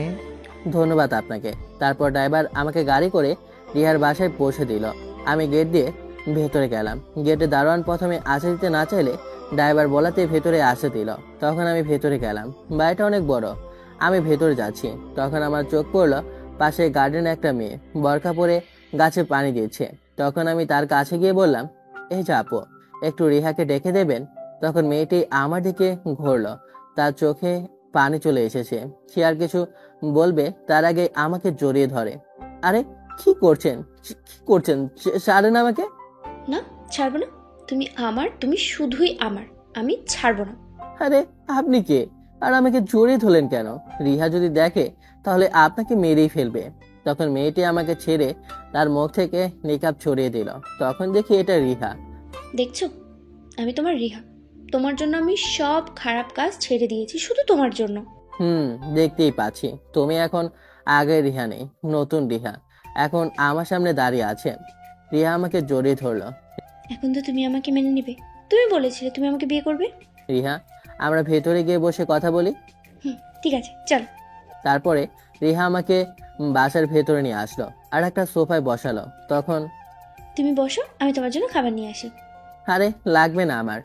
ধন্যবাদ আপনাকে। তারপর ড্রাইভার আমাকে গাড়ি করে রিহার বাসায় পৌঁছে দিল। আমি গেট দিয়ে ভেতরে গেলাম। গেটে দারোয়ান প্রথমে আসে দিতে না চাইলে ড্রাইভার বলাতে ভেতরে আসে দিল। তখন আমি ভেতরে গেলাম। বাড়িটা অনেক বড়। আমি ভেতরে যাচ্ছি, তখন আমার চোখ পড়লো পাশে গার্ডেনে একটা মেয়ে বরখা পরে গাছে পানি দিচ্ছে। তখন আমি তার কাছে গিয়ে বললাম, এই যে আপু, একটু রিহাকে ডেকে দেবেন। তখন মেয়েটি আমার দিকে ঘুরলো, তার চোখে পানি চলে এসেছে। সে আর কিছু বলবে তার আগে আমাকে জড়িয়ে ধরে। আরে কি করছেন, কি করছেন? ছাড়েন আমাকে। না, ছাড়বো না। তুমি আমার, তুমি শুধুই আমার, আমি ছাড়বো না। আরে আপনি কে, আর আমাকে জড়িয়ে ধরলেন কেন? রিহা যদি দেখে তাহলে আপনাকে মেরেই ফেলবে। তখন মেয়েটি আমাকে ছেড়ে তার মুখ থেকে নিকাব ছড়িয়ে দিল। তখন দেখি এটা রিহা। দেখছো, আমি তোমার রিহা। তোমার জন্য আমি সব খারাপ কাজ ছেড়ে দিয়েছি, শুধু তোমার জন্য। দেখতেই পাচ্ছি তুমি এখন আগের রিহা নেই, নতুন রিহা এখন আমার সামনে দাঁড়িয়ে আছে। রিহা আমাকে জড়িয়ে ধরলো। এখন তো তুমি আমাকে মেনে নিবে। তুমি বলেছিলে তুমি আমাকে বিয়ে করবে। রিহা, আমরা ভেতরে গিয়ে বসে কথা বলি। ঠিক আছে, চলো। তারপরে রিহা আমাকে বাসার ভেতরে নিয়ে আসলো আর একটা সোফায় বসালো। তখন তুমি বসো, আমি তোমার জন্য খাবার নিয়ে আসি। আরে লাগবে না আমার।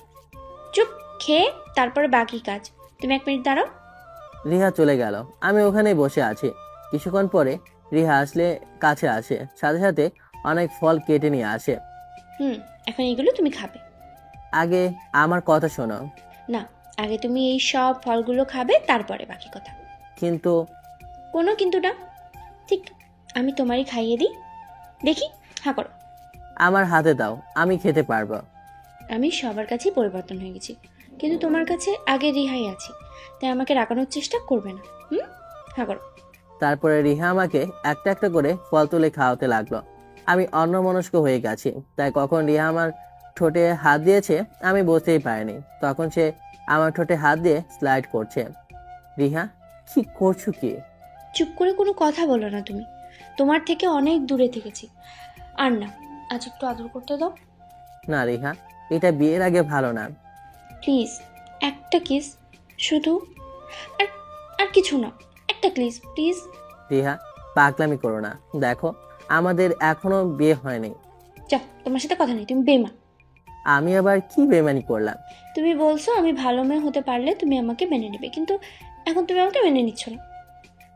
চুপ, খেয়ে তারপরে বাকি কাজ। তুমি 1 মিনিট দাঁড়াও। রিহা চলে গেল। আমি ওখানেই বসে আছি। কিছুক্ষণ পরে রিহা আসলে কাছে আসে, সাথে সাথে অনেক ফল কেটে নিয়ে আসে। এখন এগুলো তুমি খাবে। আগে আমার কথা শোনো। না, আগে তুমি এই সব ফলগুলো খাবে, তারপরে বাকি কথা। কিন্তু কোনো কিন্তু না। ঠিক, আমি তোমারই খাইয়ে দিই। দেখি, হ্যাঁ করো। আমার হাতে দাও, আমি খেতে পারবো। আমি সবার কাছেই পরিবর্তন হয়ে গেছি, কিন্তু তোমার কাছে আগে রিহাই আছি, তাই আমাকে রাগানোর চেষ্টা করবে না। হ্যাঁ করো। তারপরে রিহা আমাকে একটা একটা করে ফল তুলে খাওয়াতে লাগলো। আমি অন্যমনস্ক হয়ে গেছি, তাই কখন রিহা আমার ঠোঁটে হাত দিয়েছে আমি বুঝতেই পারিনি। তখন সে আমার ঠোঁটে হাত দিয়ে স্লাইড করছে। রিহা, কি করছো কি? চুপ করে কোনো কথা বলো না তুমি। তোমার থেকে অনেক দূরে থেকেছি। আর না, আজ একটু আদর করতে দাও। না রিহা, এটা বিয়ের আগে ভালো না। প্লিজ, একটা কিস শুধু। আর আর কিছু না, একটা কিস প্লিজ। রিহা, পাগলামি করো না। দেখো, আমাদের এখনো বিয়ে হয়নি। যা, তোমার সাথে কথা নেই, তুমি বেইমান। আমি আবার কি বেমানি করলাম? তুমি বলছো আমি ভালো মেয়ে হতে পারলে তুমি আমাকে মেনে নেবে, কিন্তু এখন তুমি আমাকে মেনে নিচ্ছ না।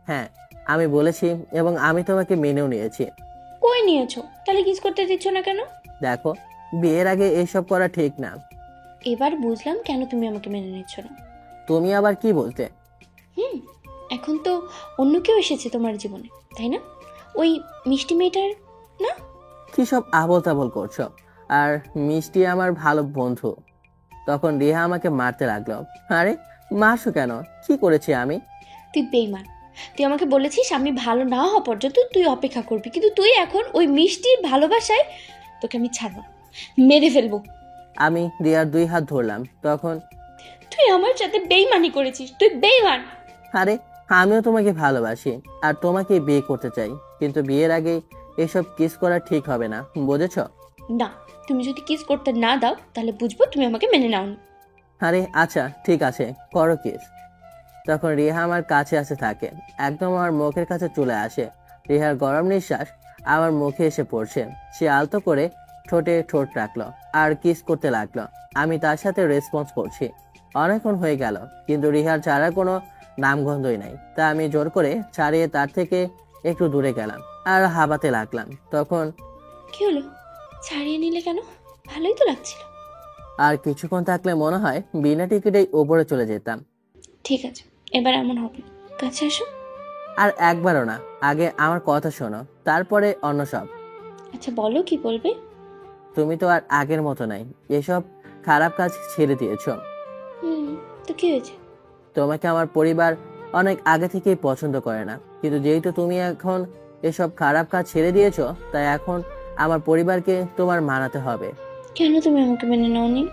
হ্যাঁ, আমি বলেছি এবং আমি তোমাকে মেনেও নিয়েছি। কই নিয়েছো? তাহলে কিস করতে দিচ্ছ না কেন? দেখো, বিয়ের আগে এসব করা ঠিক না। এবার বুঝলাম কেন তুমি আমাকে মেনে নিচ্ছ না। তুমি আবার কি বলতে? এখন তো অন্য কেউ এসেছে তোমার জীবনে, তাই না? ওই মিষ্টি মেয়েটার না? কি সব আবল তাবল করছো? আর মিষ্টি আমার ভালো বন্ধু। তখন রিহা আমাকে মারতে লাগলো। আরে মারছো কেন? কি করেছি আমি? তুই বেইমান। তুই আমাকে বলেছিস আমি ভালো না হওয়া পর্যন্ত তুই অপেক্ষা করবি, কিন্তু তুই এখন ওই মিষ্টির ভালোবাসায় তোকে আমি ছাড়বো, মেরে ফেলবো। আমি রিয়ার 2 হাত ধরলাম। তখন তুই আমার সাথে বেইমানি করেছিস, তুই বেইমান। আরে আমিও তোমাকে ভালোবাসি আর তোমাকে বিয়ে করতে চাই, কিন্তু বিয়ের আগে এসব কিস করা ঠিক হবে না, বুঝেছো? না, তুমি যদি কিস করতে না দাও তাহলে বুঝবো তুমি আমাকে মেনে নাওনি। আরে আচ্ছা ঠিক আছে, করো কিস। তখন রিহা আমার কাছে আসে থাকে, একদম আমার মুখের কাছে চলে আসে। রিহার গরম নিঃশ্বাস আমার মুখে এসে পড়ছে। সে আলতো করে ঠোঁটে ঠোঁট রাখলো আর কিস করতে লাগলো। আমি তার সাথে রেসপন্স করছি। অনেকক্ষণ হয়ে গেল, কিন্তু রিহার ছাড়ার কোনো নামগন্ধই নাই। তা আমি জোর করে ছাড়িয়ে তার থেকে একটু দূরে গেলাম আর হাবাতে লাগলাম। তখন কি হলো? ছাড়িয়ে নিলে কেন? ভালোই তো লাগছিল। আর কিছুক্ষণ থাকলে মনে হয় বিনা টিকিটেই ওপরে চলে যেতাম। ঠিক আছে, এবার এমন হবে না। কাছে আসো। আর একবারও না, আগে আমার কথা শোনো, তারপরে অন্য সব। আচ্ছা বলো, কি বলবে? তুমি তো আর আগের মতো নাই, এসব খারাপ কাজ ছেড়ে দিয়েছো। তো কি হয়েছে? তোমাকে আমার পরিবার অনেক আগে থেকেই পছন্দ করে না, কিন্তু যেহেতু তুমি এখন এসব খারাপ কাজ ছেড়ে দিয়েছো, তাই এখন আমার পরিবারকে তোমার মানাতে হবে। কেন তুমি আমাকে মেনে নাওনি?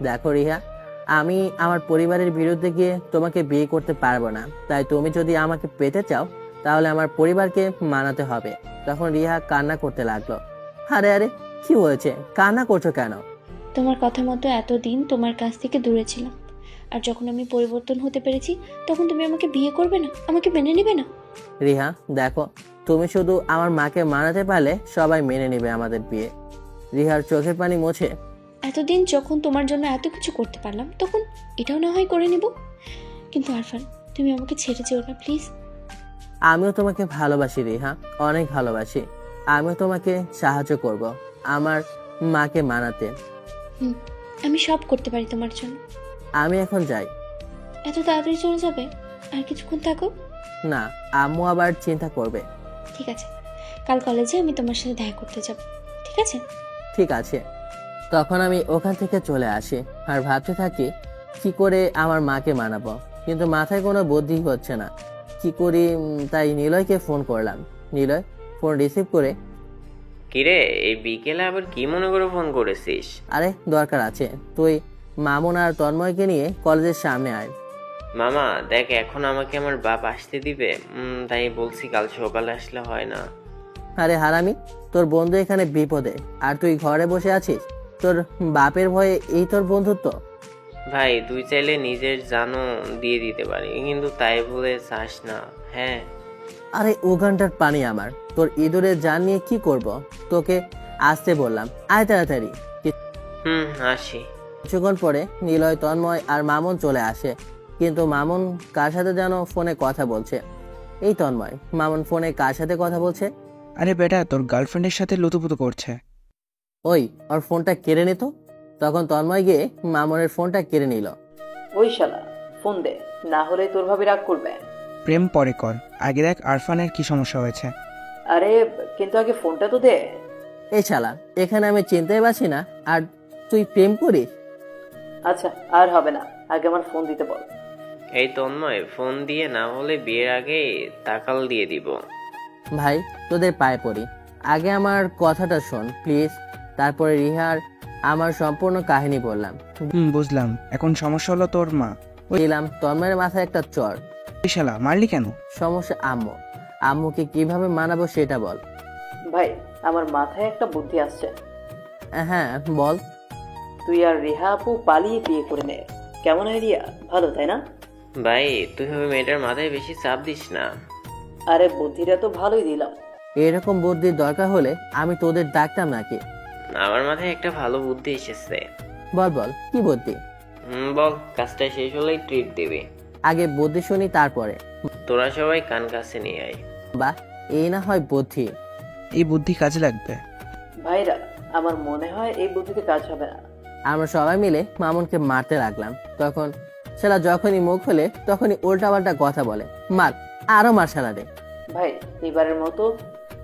দেখো রিহা, আমি আমার পরিবারের বিরুদ্ধে গিয়ে তোমাকে বিয়ে করতে পারবো না, তাই তুমি যদি আমাকে পেতে চাও তাহলে আমার পরিবারকে মানাতে হবে। তখন রিহা কান্না করতে লাগলো। আরে আরে, কি হয়েছে, কান্না করছো কেন? তোমার কথা মতো এতদিন তোমার কাছ থেকে দূরে ছিলাম, আর যখন আমি পরিবর্তন হতে পেরেছি তখন তুমি আমাকে বিয়ে করবে না, আমাকে মেনে নেবে না? রিহা দেখো, তুমি শুধু আমার মাকে মানাতে পারলে সবাই মেনে নেবে আমাদের বিয়ে। রিহার চোখের পানি মুছে, এতদিন যখন তোমার জন্য এত কিছু করতে পারলাম, তখন এটাও না হয় করে নিব। কিন্তু আরফান, তুমি আমাকে ছেড়ে যেও না প্লিজ। আমিও তোমাকে ভালোবাসি রিহা, অনেক ভালোবাসি। আমিও তোমাকে সাহায্য করব আমার মাকে মানাতে। আমি সব করতে পারি তোমার জন্য। আমি এখন যাই। এত তাড়াতাড়ি চলে যাবে? আর কিছুক্ষণ থাকো। না, আম্মু আবার চিন্তা করবে। ঠিক আছে, কাল কলেজে আমি তোমার সাথে দেখা করতে যাব, ঠিক আছে? ঠিক আছে। তখন আমি ওখান থেকে চলে আসি আর ভাবতে থাকি কি করে আমার মাকে মানাবো, কিন্তু মাথায় কোনো বুদ্ধি হচ্ছে না কি করি। তাই নিলয়কে ফোন করলাম। নিলয় ফোন রিসিভ করে, কিরে এই বিকেলে আবার কি মনে করে ফোন করেছিস? আরে দরকার আছে, তুই মামুন আর তন্ময়কে নিয়ে কলেজের সামনে আয়। মামা দেখ, এখন আমাকে আমার বাপ আসতে দিবে, তাই বলছি কাল সকালে আসলে হয় না? আরে হারামি, তোর বন্ধু এখানে বিপদে আর তুই ঘরে বসে আছিস? তোর বাপের ভয়ে এই তোর বন্ধুত্ব? ভাই তুই চাইলে নিজের জানও দিয়ে দিতে পারি, কিন্তু তাই বলে চাস না। হ্যাঁ আরে ওখানটার পানি আমার, তোর ইঁদুরের জান নিয়ে কি করব? তোকে আসতে বললাম, আয় তাড়াতাড়ি। আসি। কিছুক্ষণ পরে নিলয়, তন্ময় আর মামুন চলে আসে, কিন্তু মামুন কার সাথে যেন ফোনে কথা বলছে। এই তন্ময়, মামুন ফোনে কার সাথে কথা বলছে? আরে বেটা, তোর গার্লফ্রেন্ডের সাথে লুতুপুতু করছে। ওই ওর ফোনটা কেড়ে নিত। তখন তন্ময় গিয়ে মামুনের ফোনটা কেড়ে নিল। ওই শালা ফোন দে, না হলে তোর ভাবি রাগ করবে। প্রেম পরে কর, আগে দেখ আরফানের কি সমস্যা হয়েছে। আরে কিন্তু আগে ফোনটা তো দে। এই শালা, এখানে আমি চিনতেই পারছি না, আর তুই প্রেম করিস? আচ্ছা আর হবে না, আগে আমার ফোন দিতে বল। এই তন্ময়, ফোন দিয়ে না হলে বিয়ের আগে তাকাল দিয়ে দিব। ভাই তোদের পায়ে পড়ি, আগে আমার কথাটা শোন প্লিজ। তারপরে রিহার আমার সম্পূর্ণ কাহিনী বললাম। বুঝলাম, এখন সমস্যা হলো তোর মা। দিলাম তন্ময়ের মাথায় একটা চর। শালা মারলি কেন? সমস্যা আম্মু। আম্মুকে কিভাবে মানাবো সেটা বল। ভাই আমার মাথায় একটা বুদ্ধি আসছে। হ্যাঁ বল। তুই আর রেহা আপু পালিয়ে বিয়ে করে নে, কেমন আইডিয়া? ভালো তাই না? ভাই তুই হবে মেয়েটার মাথায় বেশি চাপ দিস না। আরে বুদ্ধিটা তো ভালোই দিলাম। এরকম বুদ্ধির দরকার হলে আমি তোদের ডাকতাম নাকি? আমার মাথায় একটা ভালো বুদ্ধি এসেছে। বল বল, কি বুদ্ধি? বল, কাজটা শেষ হলেই ট্রিট দিবি। আগে বুদ্ধি শুনি তারপরে। তোরা সবাই কান কাছে নিয়ে আয়। বাহ, এই না হয় বুদ্ধি। এই বুদ্ধি কাজে লাগবে। ভাইরা আমার মনে হয় এই বুদ্ধিতে কাজ হবে না। আমরা সবাই মিলে মামুনকে মারতে লাগলাম। তখন শালা যখনই মুখ খোলে তখনই উল্টাপাল্টা কথা বলে। মার, আরো মার শালা রে। ভাই এবারের মতো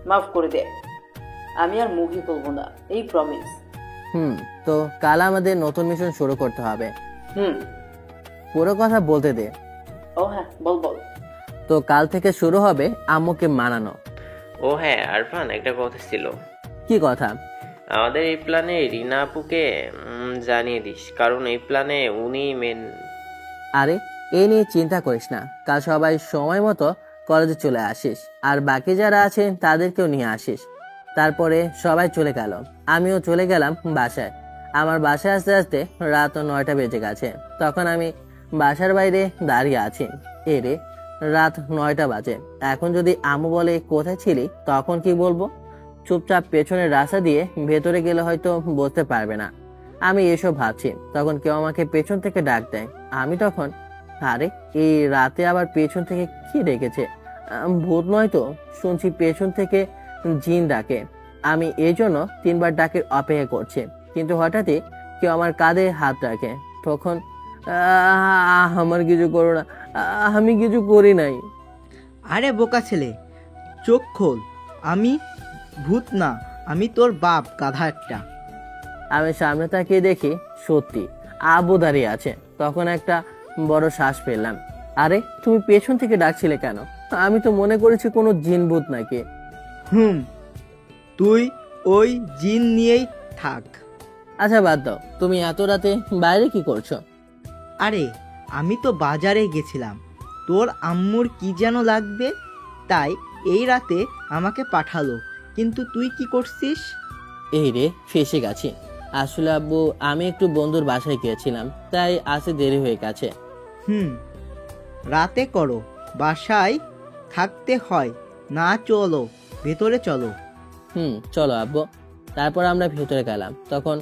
মাফ করে দে, আমি আর মুখই খুলবো না, এই প্রমিস। তো কাল আমাদের নতুন মিশন শুরু করতে হবে। পুরো কথা বলতে দে। ও হ্যাঁ বল বল। তো কাল থেকে শুরু হবে আম্মুকে মানানো। ও হ্যাঁ আরফান, একটা কথা ছিল। কি কথা? আমাদের এই প্ল্যানে রিনা আপুকে জানিয়ে দিস, কারণ এই প্ল্যানে উনি মেন। আরে এই নিয়ে চিন্তা করিস না, কাল সবাই সময় মতো কলেজে চলে আসিস, আর বাকি যারা আছেন তাদেরকেও নিয়ে আসিস। তারপরে সবাই চলে গেল, আমিও চলে গেলাম বাসায়। আমার বাসায় আসতে আসতে রাত 9টা বেজে গেছে। তখন আমি বাসার বাইরে দাঁড়িয়ে আছি। এরে রাত 9টা বাজে। এখন যদি আম্মু বলে কোথায় ছিলি, তখন কি বলবো? চুপচাপ পেছনের রাস্তা দিয়ে ভেতরে গেলে হয়তো বুঝতে পারবে না। আমি এসব ভাবছি, তখন কেউ আমাকে পেছন থেকে ডাক দেয়। আমি তখন, আরে এই রাতে আবার পেছন থেকে কি ডেকেছে? ভূত নয় তো? শুনছি পেছন থেকে জিন ডাকে। আমি এই জন্য 3বার ডাকের অপেক্ষা করছি, কিন্তু হঠাৎই কেউ আমার কাঁধে হাত রাখে। তখন আমার কিছু করো না, আমি কিছু করি নাই। আরে বোকা ছেলে, চোখ খোল। আমি ভূত না, আমি তোর বাপ, গাধা একটা। আমি সামনে তাকিয়ে দেখি সত্যি আব্বু দাঁড়িয়ে আছে। তখন একটা বড় শ্বাস পেলাম। আরে তুমি পেছন থেকে ডাকছিলে কেন? আমি তো মনে করেছি কোনো জিন ভূত নাকি। তুই ওই জিন নিয়েই থাক। আচ্ছা বাদ দাও, তুমি এত রাতে বাইরে কি করছো? আরে আমি তো বাজারে গেছিলাম, তোর আম্মুর কি যেন লাগবে, তাই এই রাতে আমাকে পাঠালো। কিন্তু তুই কি করছিস? এই রে, ফেসে গেছি। আসলে আব্বু, আমি একটু বন্ধুর বাসায় গিয়েছিলাম, তাই আসতে দেরি হয়ে গেছে। রাতে করো, বাসায় থাকতে হয় না। চলো ভেতরে চলো। চলো আব্বু। তারপর আমরা ভেতরে গেলাম। তখন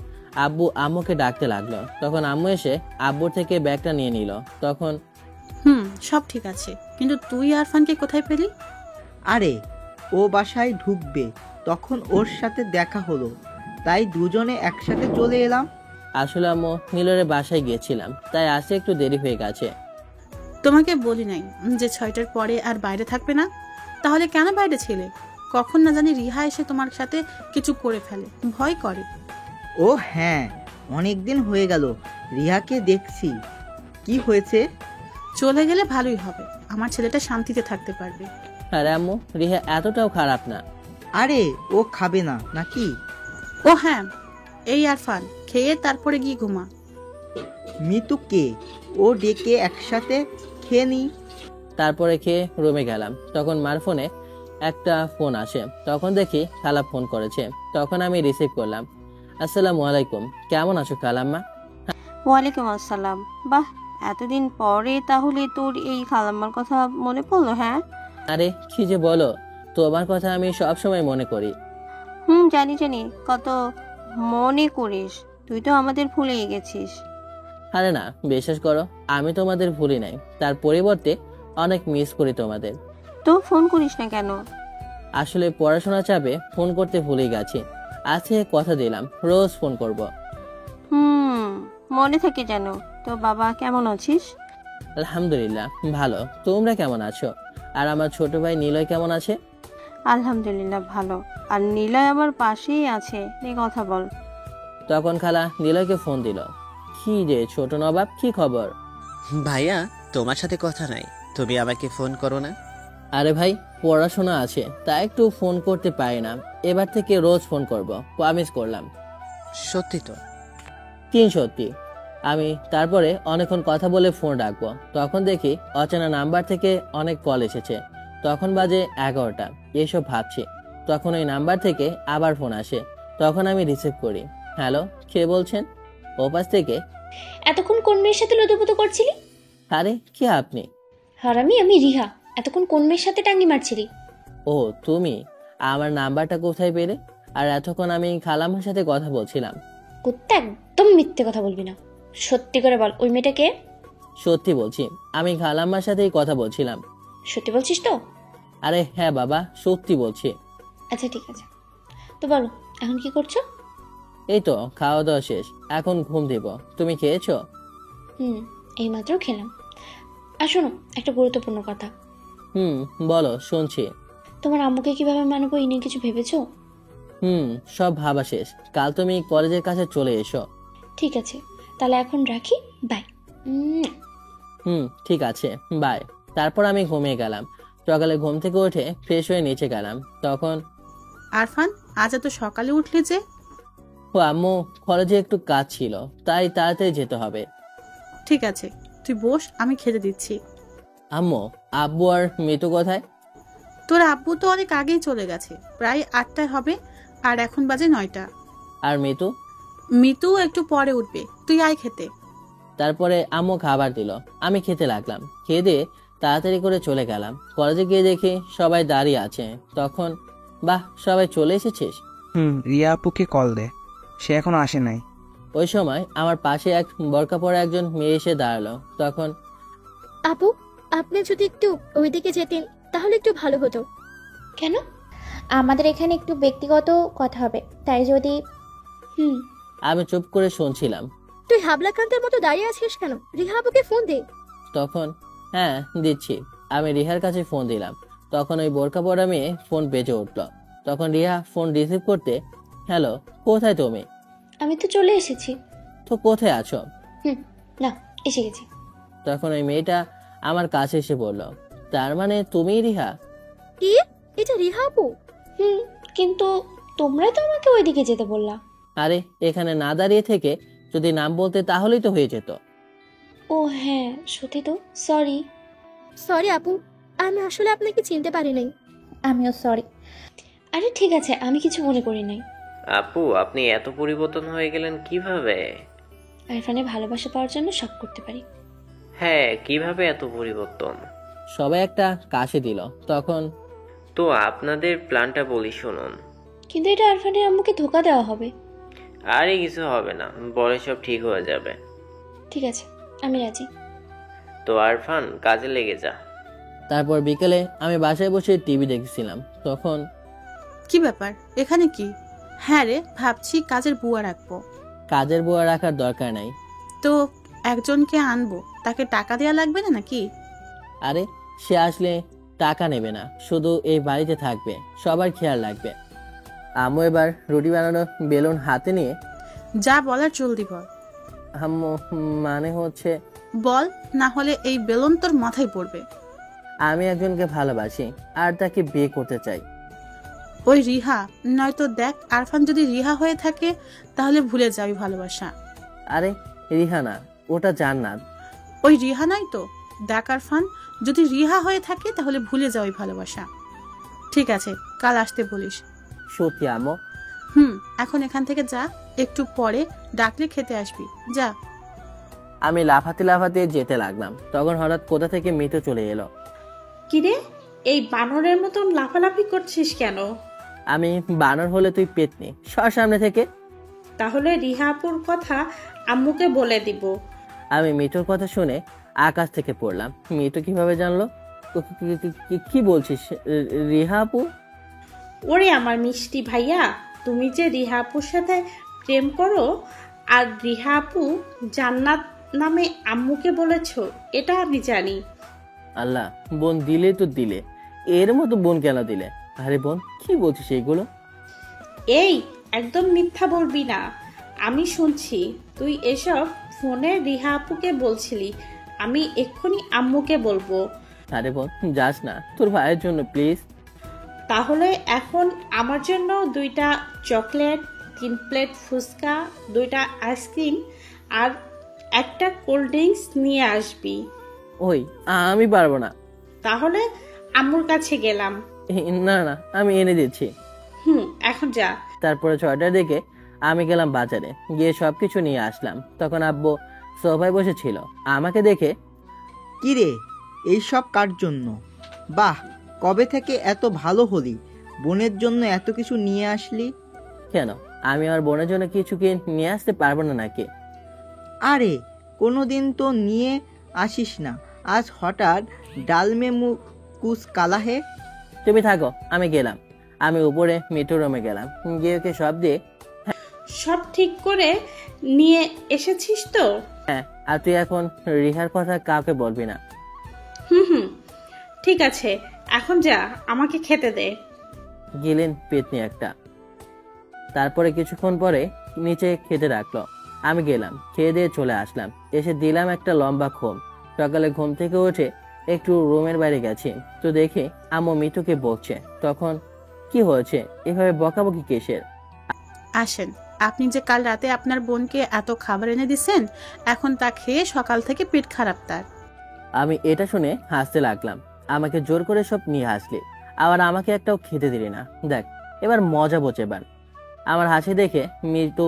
আব্বু আম্মুকে ডাকতে লাগলো। তখন আম্মু এসে আব্বুর থেকে ব্যাগটা নিয়ে নিল। তখন সব ঠিক আছে, কিন্তু তুই আরফানকে কোথায় পেলি? আরে ও বাসায় ঢুকবে, তখন ওর সাথে দেখা হলো, তাই দুজনে একসাথে চলে এলাম। আসলে আম্মু, নীলরের বাসায় গিয়েছিলাম, তাই আসতে একটু দেরি হয়ে গেছে। তোমাকে বলি নাই যে 6টার পরে আর বাইরে থাকবে না? তাহলে কেন বাইরে ছিলে? কখন না জানি রিহা এসে তোমার সাথে কিছু করে ফেলে, ভয় করে। ও হ্যাঁ, অনেকদিন হয়ে গেল রিহাকে দেখছি। কি হয়েছে? চলে গেলে ভালোই হবে, আমার ছেলেটা শান্তিতে থাকতে পারবে। আরে আম্মু, রিহা এতটাও খারাপ না। আরে ও খাবে না নাকি? ও হ্যাঁ, এই আরফান, খেয়ে তারপরে গিয়ে ঘুমা। মিতুকে ও ডেকে একসাথে খেয়ে নি। তারপরে খেয়ে রুমে গেলাম। তখন মার ফোনে একটা ফোন আসে। তখন দেখি খালা ফোন করেছে। তখন আমি রিসিভ করলাম। আসসালামু আলাইকুম, কেমন আছো খালাম্মা? ওয়ালাইকুম আসসালাম। বাহ, এতদিন পরে তাহলে তোর এই খালাম্মার কথা মনে পড়লো? হ্যাঁ। আরে কি যে বলো, তোমার কথা আমি সব সময় মনে করি। জানি জানি, কত মনে করিস। তুই তো আমাদের ভুলেই গেছিস। আরে না, বিশ্বাস করো, আমি তোমাদের ভুলি নাই, তার পরিবর্তে অনেক মিস করি তোমাদের। তো ফোন করিস না কেন? আসলে পড়াশোনা চাপে ফোন করতে ভুলে গেছি। আজকে কথা দিলাম রোজ ফোন করব। মনে থাকে যেন। তো বাবা, কেমন আছিস? আলহামদুলিল্লাহ ভালো। তোমরা কেমন আছো? আর আমার ছোট ভাই নিলয় কেমন আছে? আলহামদুলিল্লাহ ভালো। আর নিলয় আমার পাশেই আছে, নে কথা বল। তখন খালা নিলয়কে ফোন দিল। কি রে ছোট নবাব, কি খবর? ভাইয়া, তোমার সাথে কথা নাই, তুমি আমাকে ফোন করো না? আরে ভাই, পড়াশোনা আছে, তাই একটু ফোন করতে পারি না। এবার থেকে রোজ ফোন করব, প্রমিস করলাম। সত্যি তো? সত্যি। আমি তারপরে অনেকক্ষণ কথা বলে ফোন রাখবো। তখন দেখি অচেনা নাম্বার থেকে অনেক কল এসেছে। তখন বাজে 11টা। এসব ভাবছি, তখন ওই নাম্বার থেকে আবার ফোন আসে। তখন আমি রিসিভ করি। হ্যালো, কে বলছেন? ওপাশ থেকে। এতক্ষণ কোন মেয়ের সাথে লুতুপুতু করছিলি? আরে কে আপনি? হারামি, আমি রিহা। এতক্ষণ কোন মেয়ের সাথে টাঙ্গি মারছিলি? ও তুমি, আমার নাম্বারটা কোথায় পেলে? আর এতক্ষণ আমি খালাম্মার সাথে কথা বলছিলাম। কুত্তা, একদম মিথ্যে কথা বলবি না। সত্যি করে বল, ওই মেয়েটা কে? সত্যি বলছি, আমি খালাম্মার সাথেই কথা বলছিলাম। সত্যি বলছিস তো? আরে হ্যাঁ বাবা, সত্যি বলছি। আচ্ছা ঠিক আছে, তো বলো এখন কি করছো? এই তো খাওয়া দাওয়া শেষ, এখন ঘুম দিব। তুমি খেয়েছো? এই মাত্র খেলাম। আর শোনো, একটা গুরুত্বপূর্ণ কথা। বলো, শুনছি। তোমার আম্মুকে কিভাবে মানাবো, এই নিয়ে কিছু ভেবেছো? সব ভাবা শেষ। কাল তুমি কলেজের কাছে চলে এসো। ঠিক আছে, তাহলে এখন রাখি, বাই। ঠিক আছে, বাই। তারপর আমি ঘুমিয়ে গেলাম। সকালে ঘুম থেকে উঠে ফ্রেশ হয়ে নিচে গেলাম। তখন আরফান, আজ এত সকালে উঠলে যে? ও আম্মু, কলেজে একটু কাজ ছিল, তাই তাড়াতাড়ি যেতে হবে। ঠিক আছে, তুই বস, আমি খেতে দিচ্ছি। আম্মু, আব্বু আর মিতু কোথায়? তোর আব্বু তো অনেক আগেই চলে গেছে, প্রায় 8টায় হবে, আর এখন বাজে 9টা। আর মিতু? মিতু একটু পরে উঠবে, তুই আয় খেতে। তারপরে আম্মু খাবার দিল, আমি খেতে লাগলাম। খেয়ে দিয়ে তাড়াতাড়ি করে চলে গেলাম। কলেজে গিয়ে দেখি সবাই দাঁড়িয়ে আছে। তখন বাহ, সবাই চলে এসেছিস? রিয়া আপুকে কল দে, সে এখনো আসে নাই। ওই সময় আমার পাশে এক বোরকা পরা একজন মেয়ে এসে দাঁড়ালো। তখন আপু, আপনি যদি একটু ওইদিকে যেতেন তাহলে একটু ভালো হতো। কেন? আমাদের এখানে একটু ব্যক্তিগত কথা হবে, তাই যদি আমি চুপ করে শুনছিলাম। তুই হাবলাকান্তের মতো দাঁড়িয়ে আছিস কেন? রিহা আপুকে ফোন দে। তখন হ্যাঁ দিচ্ছি। আমি রিহার কাছে ফোন দিলাম। তখন ওই বোরকা পরা মেয়ে ফোন বেজে উঠল। তখন রিহা ফোন রিসিভ করতে, হ্যালো, কোথায় তুমি? আমি তো চলে এসেছি। তো কোথায় আছো? না, এসে গেছি। তখন ওই মেয়েটা আমার কাছে এসে বলল, তার মানে তুমিই রিহা? কি? এটা রিহা আপু? কিন্তু তোমরা তো আমাকে ওইদিকে যেতে বললা। আরে এখানে না দাঁড়িয়ে থেকে যদি নাম বলতে তাহলেই তো হয়ে যেত। ও হ্যাঁ, সত্যি তো, সরি। সরি আপু, আমি আসলে আপনাকে চিনতে পারি নাই। আমিও সরি। আরে ঠিক আছে, আমি কিছু মনে করি নাই। আপু, আপনি এত পরিবর্তন হয়ে গেলেন কিভাবে? আরফানের ভালোবাসা পাওয়ার জন্য সব করতে পারি। হ্যাঁ, কিভাবে এত পরিবর্তন? সবাই একটা কাশি দিল। তখন তো আপনাদের প্ল্যানটা বলি শুনুন। কিন্তু এটা আরফানের আম্মুকে ধোকা দেওয়া হবে। আরে কিছু হবে না, পরে সব ঠিক হয়ে যাবে। ঠিক আছে, আমি রাজি। তো আরফান, কাজে লেগে যা। তারপর বিকেলে আমি বাসায় বসে টিভি দেখছিলাম। তখন কি ব্যাপার, এখানে কি? হ্যাঁ রে, ভাবছি কাজের বুয়া রাখবো। কাজের বুয়া রাখার দরকার নাই। তো একজনকে আনবো, তাকে টাকা দেওয়া লাগবে না নাকি? আরে সে আসলে টাকা নেবে না, শুধু এই বাড়িতে থাকবে, সবার খেয়াল রাখবে। আম্মু এবার রুটি বানানো বেলুন হাতে নিয়ে, যা বলার জলদি বল। আম্মু মানে হচ্ছে, বল, না হলে এই বেলুন তোর মাথায় পড়বে। আমি একজনকে ভালোবাসি আর তাকে বিয়ে করতে চাই। ওই রিহা? নয়তো দেখ, আরফান যদি রিহা হয়ে থাকে তাহলে ভুলে যাবি ভালোবাসা। আরে রিহানা, ওটা জান্নাত। ওই রিহা নাই তো। দেখ আরফান, যদি রিহা হয়ে থাকে তাহলে ভুলে যাবি ভালোবাসা। ঠিক আছে, কাল আসতে বলিস। সত্যি আম্মু? এখন এখান থেকে যা, একটু পরে ডাকলে খেতে আসবি, যা। আমি লাফাতে লাফাতে যেতে লাগলাম। তখন হঠাৎ কোথা থেকে মিতু চলে এলো। কিরে, এই বানরের মতন লাফালাফি করছিস কেন? আমি বানর হলে তুই পেতনি, সর সামনে থেকে। তাহলে রিহাপুর কথা আম্মুকে বলে দিব। আমি মিতুর কথা শুনে আকাশ থেকে পড়লাম। মিতু কিভাবে জানলো? কি বলছিস রিহা আপু? ওরে আমার মিষ্টি ভাইয়া, তুমি যে রিহাপুর সাথে প্রেম করো আর রিহাপু জান্নাত নামে আম্মুকে বলেছো, এটা আমি জানি। আল্লাহ, বোন দিলে তো দিলে, এর মতো বোন কেন দিলে? আরে বোন, কি বলছিস এইগুলো? এই একদম মিথ্যা বলবি না, আমি শুনছি তুই এসব ফোনে রিহা আপুকে বলছিলি। আমি এক্ষুনি আম্মুকে বলবো। আরে বোন, যাস না, তোর ভাইয়ের জন্য প্লিজ। তাহলে এখন আমার জন্য 2টা চকলেট, 3 প্লেট ফুচকা, 2টা আইসক্রিম আর একটা কোল্ড ড্রিঙ্কস নিয়ে আসবি। ওই, আমি পারবো না। তাহলে আম্মুর কাছে গেলাম। না না, আমি এনে দিচ্ছি। এখন যা। তারপরে 6টার দিকে আমি গেলাম বাজারে, গিয়ে সবকিছু নিয়ে আসলাম। তখন আব্বু সোফায় বসেছিল। আমাকে দেখে, কি রে, এইসব কার জন্য? বাহ, কবে থেকে এত ভালো হলি? বোনের জন্য এত কিছু নিয়ে আসলি কেন? আমি আমার বোনের জন্য কিছু কি নিয়ে আসতে পারবো না নাকি? আরে কোনোদিন তো নিয়ে আসিস না, আজ হঠাৎ ডালমে মুখ কুস কালা হে। তুমি থাকো, আমি গেলাম। আমি উপরে মিটু রুমে গেলাম, গিয়ে ওকে সব দিয়ে, সব ঠিক করে নিয়ে এসেছিস তো? হ্যাঁ। আর তুই এখন রিহার কথা কাউকে বলবি না। ঠিক আছে, এখন যা, আমাকে খেতে দে। গেলেন পেতনি একটা। তারপরে কিছুক্ষণ পরে নিচে খেতে রাখলো। আমি গেলাম, খেয়ে দিয়ে চলে আসলাম। এসে দিলাম একটা লম্বা ঘুম। সকালে ঘুম থেকে উঠে একটু রুমের বাইরে গেছি, তো দেখি আম্মু মিতুকে বকছে। তখন কি হয়েছে, এভাবে বকাবকি কিসের? আসেন, আপনি যে কাল রাতে আপনার বোনকে এত খাবার এনে দিছেন, এখন তা খেয়ে সকাল থেকে পেট খারাপ তার। আমি এটা শুনে হাসতে লাগলাম। আমাকে জোর করে সব নিয়ে হাসলি, আবার আমাকে একটাও খেতে দিলি না। দেখ এবার মজা বোঝে। এবার আমার হাসি দেখে মিতু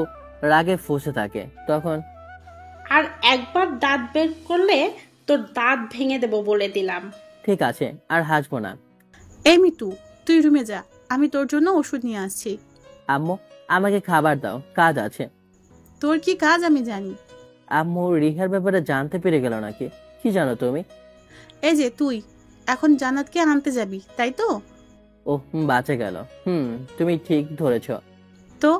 রাগে ফুঁসে থাকে। তখন আর একবার দাঁত বের করলে তোর দাঁত ভেঙে দেব বলে দিলাম। ঠিক আছে, আর হাসবো না। এই মিতু, তুই রুমে যা, আমি তোর জন্য ওষুধ নিয়ে আসছি। আম্মু, আমাকে খাবার দাও, কাজ আছে। তোর কি কাজ আমি জানি। আম্মু রিহার ব্যাপারে জানতে পেরে গেল নাকি? কি জানো তুমি? এই যে তুই এখন জান্নাতকে আনতে যাবি, তাই তো? ও, বাঁচে গেল। তুমি ঠিক ধরেছ। তো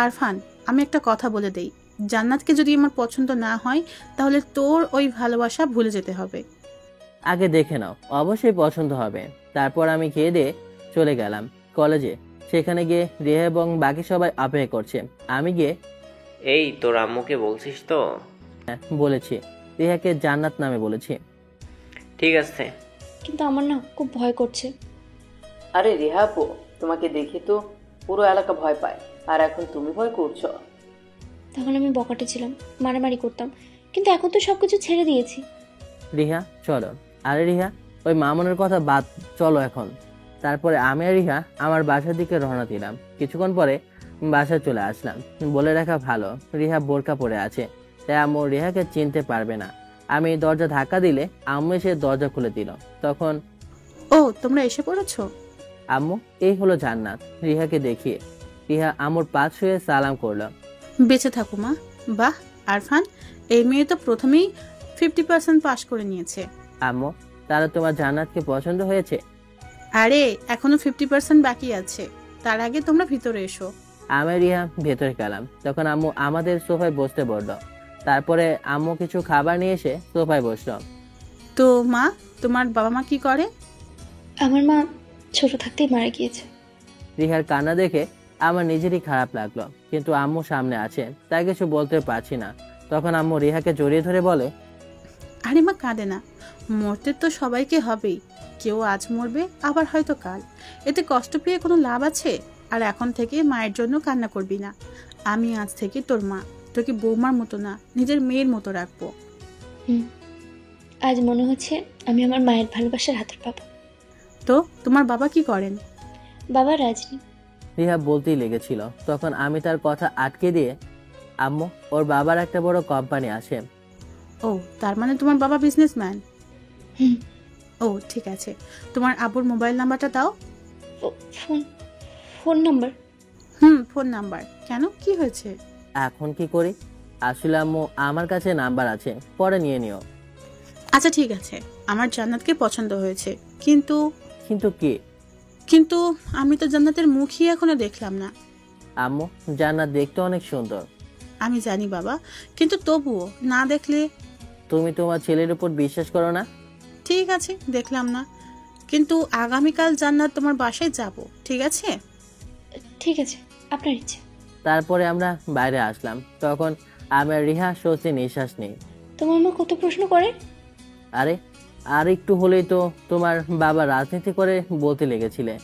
আরফান, আমি একটা কথা বলে দেই, জান্নাতকে যদি আমার পছন্দ না হয় তাহলে তোর ওই ভালোবাসা ভুলে যেতে হবে। আগে দেখে নাও, অবশ্যই পছন্দ হবে। তারপর আমি খেয়ে দিয়ে চলে গেলাম কলেজে। সেখানে গিয়ে রিহা এবং বাকি সবাই অপেক্ষা করছে। আমি গিয়ে এই তোর আম্মুকে বলছিস তো? বলেছি, রিহাকে জান্নাত নামে বলেছি। ঠিক আছে। কিন্তু আমার না খুব ভয় করছে। আরে রিহা আপু, তোমাকে দেখে তো পুরো এলাকা ভয় পায়, আর এখন তুমি ভয় করছো? তখন আমি বকাটে ছিলাম, মারামারি করতাম, কিন্তু এখন তো সবকিছু ছেড়ে দিয়েছি। রিহা চলো। আরে রিহা, ওই মামুনের কথা বাদ, চলো এখন। তারপরে আমি আর রিহা আমার বাসার দিকে রওনা দিলাম। কিছুক্ষণ পরে বাসায় চলে আসলাম। বলে রাখা ভালো, রিহা বোরকা পরে আছে, তাই আম্মু রিহাকে চিনতে পারবে না। আমি দরজা ধাক্কা দিলে আম্মু এসে দরজা খুলে দিল। তখন ও, তোমরা এসে পড়েছো? আম্মু, এই হলো জান্নাত। রিহাকে দেখিয়ে রিহা আম্মুর পাশ শুয়ে সালাম করলো। বেঁচে থাকো মা। বাহ আরফান, এই মেয়ে তো প্রথমেই 50% পাস করে নিয়েছে। আম্মু, তারা তোমার জান্নাতকে পছন্দ হয়েছে? আরে এখনো 50% বাকি আছে, তার আগে তোমরা ভিতরে এসো। আমি রিহা ভেতরে গেলাম। তখন আম্মু আমাদের সোফায় বসতে বলল। তারপরে আম্মু কিছু খাবার নিয়ে এসে সোফায় বসলো। তো মা, তোমার বাবা মা কি করে? আমার মা ছোট থাকতেই মারা গিয়েছে। রিহার কান্না দেখে আমার নিজেরই খারাপ লাগলো, কিন্তু আম্মু সামনে আছে তাই কিছু বলতে পারছি না। তখন আম্মু রিহাকে জড়িয়ে ধরে বলে, আরে মা কাঁদে না, মরতে তো সবাইকে হবেই। কেউ আজ মরবে, আবার হয়তো কাল। এতে কষ্ট পেয়ে কোনো লাভ আছে? আর এখন থেকে মায়ের জন্য কান্না করবি না। আমি আজ থেকে তোর মা, তোকে বৌমার মতো না, নিজের মেয়ের মতো রাখবো। আজ মনে হচ্ছে আমি আমার মায়ের ভালোবাসার হাতের পাবো। তো তোমার বাবা কি করেন? বাবা রাজনী। রিহা বলতেই লেগেছিল। তখন আমি তার কথা আটকে দিয়ে, আম্মু, ওর বাবার একটা বড় কোম্পানি আছে। ও, তার মানে তোমার বাবা বিজনেসম্যান? ও ঠিক আছে, তোমার আব্বুর মোবাইল নাম্বারটা দাও। Phone number? Phone number. কেন, কি হয়েছে? এখন কি করি? আসলে আম্মু, আমার কাছে নাম্বার আছে, পরে নিয়ে নিও। আচ্ছা ঠিক আছে, আমার জান্নাতকে পছন্দ হয়েছে, কিন্তু কি? কিন্তু আমি তো জান্নাতের মুখই এখনো দেখলাম না। আম্মু, জান্নাত দেখতে অনেক সুন্দর। আমি জানি বাবা, কিন্তু তবুও না দেখলে। তুমি তোমার ছেলের উপর বিশ্বাস করো না? ঠিক আছে, দেখলাম না, কিন্তু আগামীকাল জান্নাত তোমার বাসায় যাব, ঠিক আছে? ঠিক আছে, আপনার ইচ্ছে। তারপরে আমরা বাইরে আসলাম। তখন আমি আর রিহা স্বস্তি নিঃশ্বাস নেই। তোমার মা কত প্রশ্ন করে। আরে আর একটু হলেই তো তোমার বাবা রাজনীতি করে বলতে লেগেছিলে।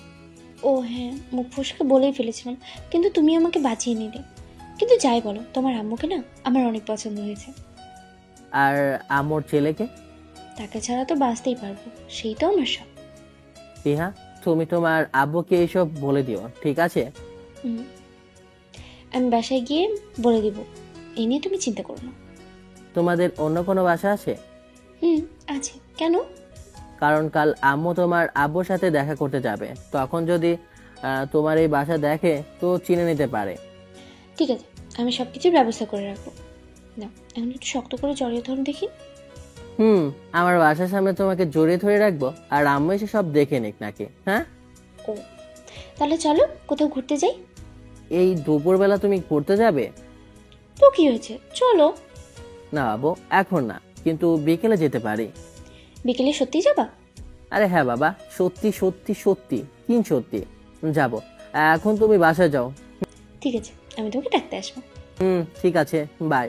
ও হ্যাঁ, মুখ ফসকে বলেই ফেলেছিলাম, কিন্তু তুমি আমাকে বাঁচিয়ে নিলে। কিন্তু যাই বলো, তোমার আম্মুকে না আমার অনেক পছন্দ হয়েছে। আর আম্মুর ছেলেকে? তাকে ছাড়া তো বাঁচতেই পারবো, সেই তো আমার সব। রিহা, তুমি তোমার আব্বুকে এইসব বলে দিও, ঠিক আছে? আমি বাসায় গিয়ে বলে দিব, এই নিয়ে তুমি চিন্তা করো না। তোমাদের অন্য কোনো বাসা আছে? আছে। কেন? কারণ কাল আম্মু তোমার আব্বুর সাথে দেখা করতে যাবে, তখন যদি তোমার এই বাসা দেখে তো চিনে নিতে পারে। ঠিক আছে, আমি সবকিছুর ব্যবস্থা করে রাখবো। না, এখন একটু শক্ত করে জড়িয়ে ধরুন দেখি। আমার বাসার সামনে তোমাকে জড়িয়ে ধরে রাখবো, আর আম্মু এসে সব দেখে নিক নাকি? হ্যাঁ, ও তাহলে চলো কোথাও ঘুরতে যাই। এই দুপুরবেলা তুমি ঘুরতে যাবে? তো কি হয়েছে, চলো। না বাবু, এখন না, কিন্তু বিকেলে যেতে পারি। বিকেলে সত্যি যাবা? আরে হ্যাঁ বাবা, সত্যি সত্যি সত্যি, তিন সত্যি যাবো। এখন তুমি বাসায় যাও। ঠিক আছে, আমি তোমাকে ডাকতে আসবো। ঠিক আছে, বাই।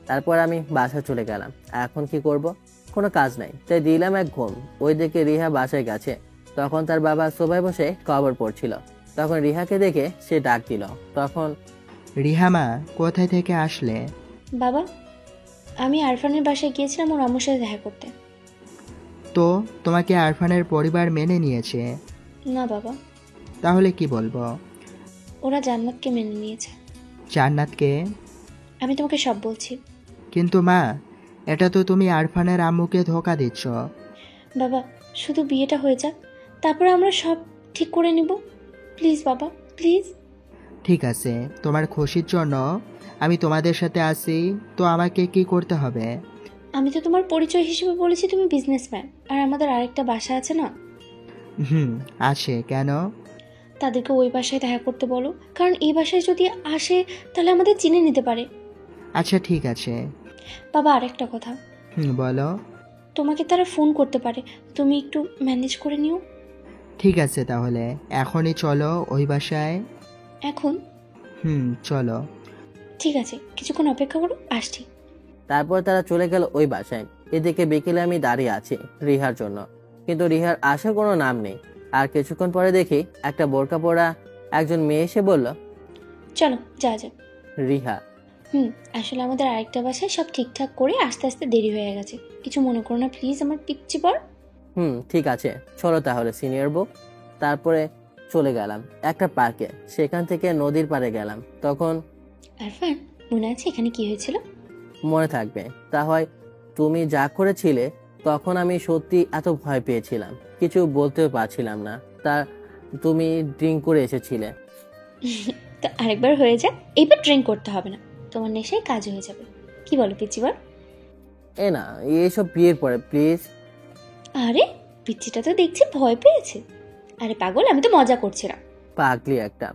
তারপর আমি বাসায় চলে গেলাম। এখন কি করব? কোনো কাজ নাই, তাই দিলাম এক ঘুম। ওই দিকে রিহা বাসায় গেছে। তখন তার বাবা সোফায় বসে খবর পড়ছিল। তখন রিহাকে দেখে সে ডাক দিল। তখন, রিহামা, কোথায় থেকে আসলে? বাবা, আমি আরফানের বাসায় গিয়েছিলাম ওর আম্মুর সাথে দেখা করতে। তো তোমাকে আরফানের পরিবার মেনে নিয়েছে? না বাবা। তাহলে কি বলবো? ওরা জান্নাতকে মেনে নিয়েছে। জান্নাতকে? আমি তোমাকে সব বলছি। কিন্তু মা, এটা তো তুমি আরফানের আম্মুকে ধোকা দিচ্ছ। বাবা, শুধু বিয়েটা হয়ে যাক, তারপরে আমরা সব ঠিক করে নিব। প্লিজ বাবা, প্লিজ। ঠিক আছে, তোমার খুশির জন্য আমি তোমাদের সাথে আসি। তো আমাকে কি করতে হবে? আমি তো তোমার পরিচয় হিসেবে বলেছি তুমি বিজনেসম্যান, আর আমাদের আরেকটা বাসা আছে না? আছে। কেন? তাদেরকে ওই বাসায় দেখা করতে বলো, কারণ এই বাসায় যদি আসে তাহলে আমাদের চিনে নিতে পারে। আচ্ছা ঠিক আছে। বাবা আরেকটা কথা, বলো। তোমাকে তারা ফোন করতে পারে, তুমি একটু ম্যানেজ করে নিও। ঠিক আছে তাহলে এখনই চলো ওই বাসায়। এখন? চলো। ঠিক আছে, কিছুক্ষণ অপেক্ষা করো, আসছি। তারপর তারা চলে গেল ওই বাসায়। এদিকে বিকেলে আমি দাঁড়িয়ে আছি রিহার জন্য, কিন্তু রিহার আসার কোনো নাম নেই। আর কিছুক্ষণ পরে দেখি একটা বোরকা পরা একজন মেয়ে এসে বলল, চলো যা যাক। রিহা। আসলে আমাদের আরেকটা বাসায় সব ঠিকঠাক করে আস্তে আস্তে দেরি হয়ে গেছে, কিছু মনে করো না প্লিজ আমার পিচ্চি পর। ঠিক আছে, চলো তাহলে সিনিয়র বউ। তারপরে চলে গেলাম একটা পার্কে, সেখান থেকে নদীর পাড়ে গেলাম। তখন আরফান, মনে আছে এখানে কি হয়েছিল? মনে থাকবে, তা হয় তুমি যা করেছিলে তখন আমি সত্যি এত ভয় পেয়েছিলাম, কিছু বলতেও পারছিলাম না। তা তুমি ড্রিঙ্ক করে এসেছিলে। তো আরেকবার হয়ে যাক, এইবার ড্রিঙ্ক করতে হবে না, তোমার নেশায় কাজ হয়ে যাবে। কি বলো পিচ্চিবার? এ না, এইসব বিয়ের পরে প্লিজ। আরে পিচ্চিটা তো দেখছি ভয় পেয়েছে। আরে পাগল, আমি তো মজা করছিলাম। পাগলি একটা।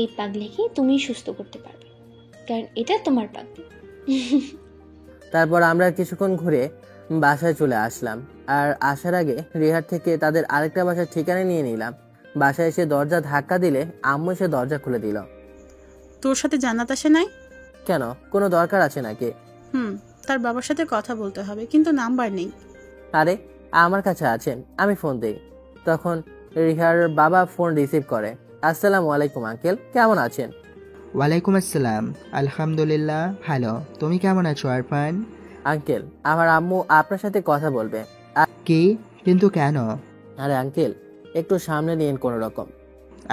এই পাগলিকে তুমি সুস্থ করতে পারবে, কারণ এটা তোমার পাগলি। তারপর আমরা কিছুক্ষণ ঘুরে বাসায় চলে আসলাম। আর আসার আগে রিহার থেকে তাদের আরেকটা বাসার ঠিকানা নিয়ে নিলাম। বাসায় এসে দরজা ধাক্কা দিলে আম্মু এসে দরজা খুলে দিল। তোর সাথে জান্নাত আসে নাই? কেন, কোনো দরকার আছে নাকি? তার বাবার সাথে কথা বলতে হবে, কিন্তু নাম্বার নেই। আরে আমার কাছে আছেন, আমি ফোন দিই। তখন রিহার বাবা ফোন রিসিভ করে। আসসালামু আলাইকুম আঙ্কেল, কেমন আছেন? ওয়ালাইকুম আসসালাম, আলহামদুলিল্লাহ ভালো। তুমি কেমন আছো আরফান? আঙ্কেল, আমার আম্মু আপনার সাথে কথা বলবে। কি? কিন্তু কেন? আরে আঙ্কেল, একটু সামনে নিন কোনো রকম।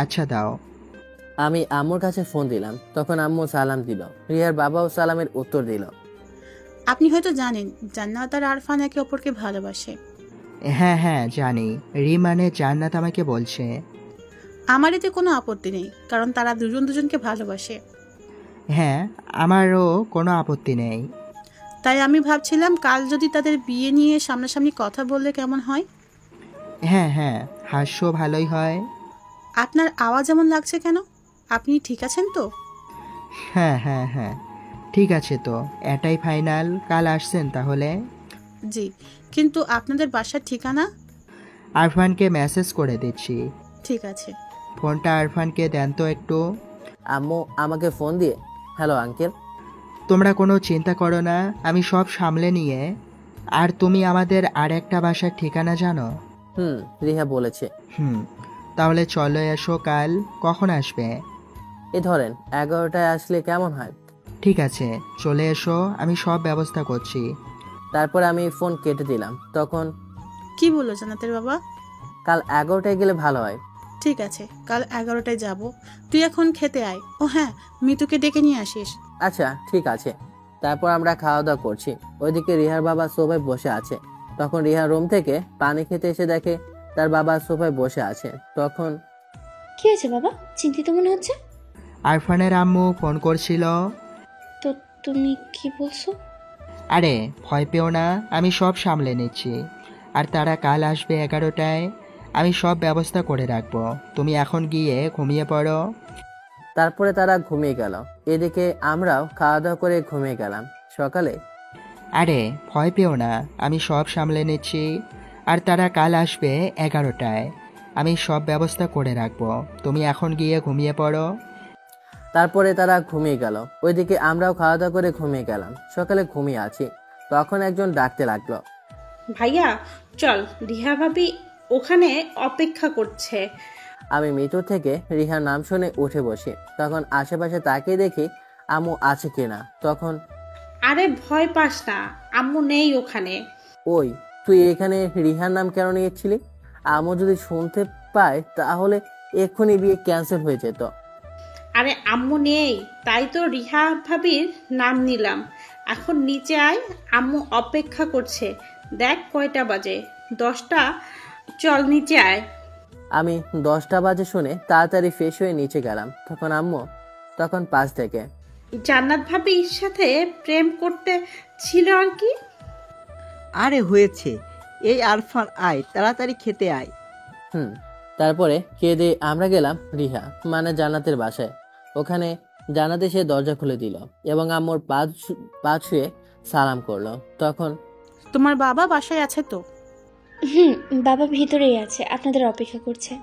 আচ্ছা দাও। আমি আম্মুর কাছে ফোন দিলাম। তখন আম্মু সালাম দিল, রিহার বাবাও সালামের উত্তর দিল। আপনি হয়তো জানেন জান্নাত আর আরফান একে অপরকে ভালোবাসে। হ্যাঁ জানি, মানে জান্নাত আমাকে বলছে। আমার এতে কোনো আপত্তি নেই, কারণ তারা দুজন দুজনকে ভালোবাসে। হ্যাঁ, আমারও কোনো আপত্তি নেই। তাই আমি ভাবছিলাম কাল যদি তাদের বিয়ে নিয়ে সামনাসামনি কথা বললে কেমন হয়। হ্যাঁ হাস্য ভালোই হয়। আপনার আওয়াজ এমন লাগছে কেন? আপনি ঠিক আছেন তো? হ্যাঁ ঠিক আছে তো, এটাই ফাইনাল। কাল আসছেন তাহলে? জি, কিন্তু আপনাদের বাসার ঠিকানা? আরফানকে মেসেজ করে দিচ্ছি। ঠিক আছে। ফোনটা আরফানকে দেন তো একটু। আম্মু আমাকে ফোন দিয়ে, হ্যালো আঙ্কেল। তোমরা কোনো চিন্তা করো না, আমি সব সামলে নিয়ে। আর তুমি আমাদের আর একটা বাসার ঠিকানা জানো? রিহা বলেছে। তাহলে চলো এসো। কাল কখন আসবে? এই ধরেন 11টায় আসলে কেমন হয়? ঠিক আছে, চলে এসো, আমি সব ব্যবস্থা করছি। তারপর আমি ফোন কেটে দিলাম। তখন কি বললো জান্নাতের বাবা? কাল 11টায় গেলে ভালো হয়। ঠিক আছে, কাল 11টায় যাব। তুই এখন খেতে আয়। ও হ্যাঁ, মিতুকে ডেকে নিয়ে আসিস। আচ্ছা ঠিক আছে। তারপর আমরা খাওয়া দাওয়া করছি। ওইদিকে রিহার বাবা সোফায় বসে আছে। তখন রিহা রুম থেকে পানি খেতে এসে দেখে তার বাবা সোফায় বসে আছে। তখন কি হয়েছে বাবা, চিন্তিত মনে হচ্ছে? আরফানের আম্মু ফোন করছিল। তো তুমি কি বলছো? আরে ভয় পেও না, আমি সব সামলে নিচ্ছি। আর তারা কাল আসবে 11টায়, আমি সব ব্যবস্থা করে রাখবো। তুমি এখন গিয়ে ঘুমিয়ে পড়ো। তারপরে তারা ঘুমিয়ে গেল। এদিকে আমরাও খাওয়া দাওয়া করে ঘুমিয়ে গেলাম। সকালে আরে ভয় পেও না, আমি সব সামলে নিচ্ছি। আর তারা কাল আসবে 11টায়, আমি সব ব্যবস্থা করে রাখবো। তুমি এখন গিয়ে ঘুমিয়ে পড়ো। তারপরে তারা ঘুমিয়ে গেল। ওইদিকে আমরাও খাওয়া দাওয়া করে ঘুমিয়ে গেলাম। সকালে ঘুমিয়ে আছি, তখন একজন ডাকতে লাগলো, ভাইয়া চল, রিহা ভাবি ওখানে অপেক্ষা করছে। আমি মিতুর থেকে রিহার নাম শুনে উঠে বসি। তখন আশেপাশে তাকিয়ে দেখি আম্মু আছে কিনা। তখন আরে ভয় পাস না, আম্মু নেই ওখানে। ওই তুই এখানে রিহার নাম কেন নিয়েছিলি? আম্মু যদি শুনতে পায় তাহলে এক্ষুনি বিয়ে ক্যান্সেল হয়ে যেত। আরে আম্মু নেই, তাই তো রিহা ভাবির নাম নিলাম। এখন নিচে আয়, আম্মু অপেক্ষা করছে। দেখ কয়টা বাজে, 10টা। চল নিচে আয়। আমি 10টা বাজে শুনে তাড়াতাড়ি ফ্রেশ হয়ে নিচে গেলাম। তখন আম্মু তখন পাশ থেকে, জান্নাত ভাবির সাথে প্রেম করতে ছিল আর কি। আরে হয়েছে, এই আরফান আয়, তাড়াতাড়ি খেতে আয়। তারপরে খেয়ে দিয়ে আমরা গেলাম রিহা মানে জান্নাতের বাসায়। ওখানে জানাতে সে দরজা খুলে দিল এবং আম্মুর পা ছুঁয়ে সালাম করলো। তখন তোমার বাবা বাসায় আছে তো? বাবা ভিতরেই আছে, আপনাদের অপেক্ষা করছে।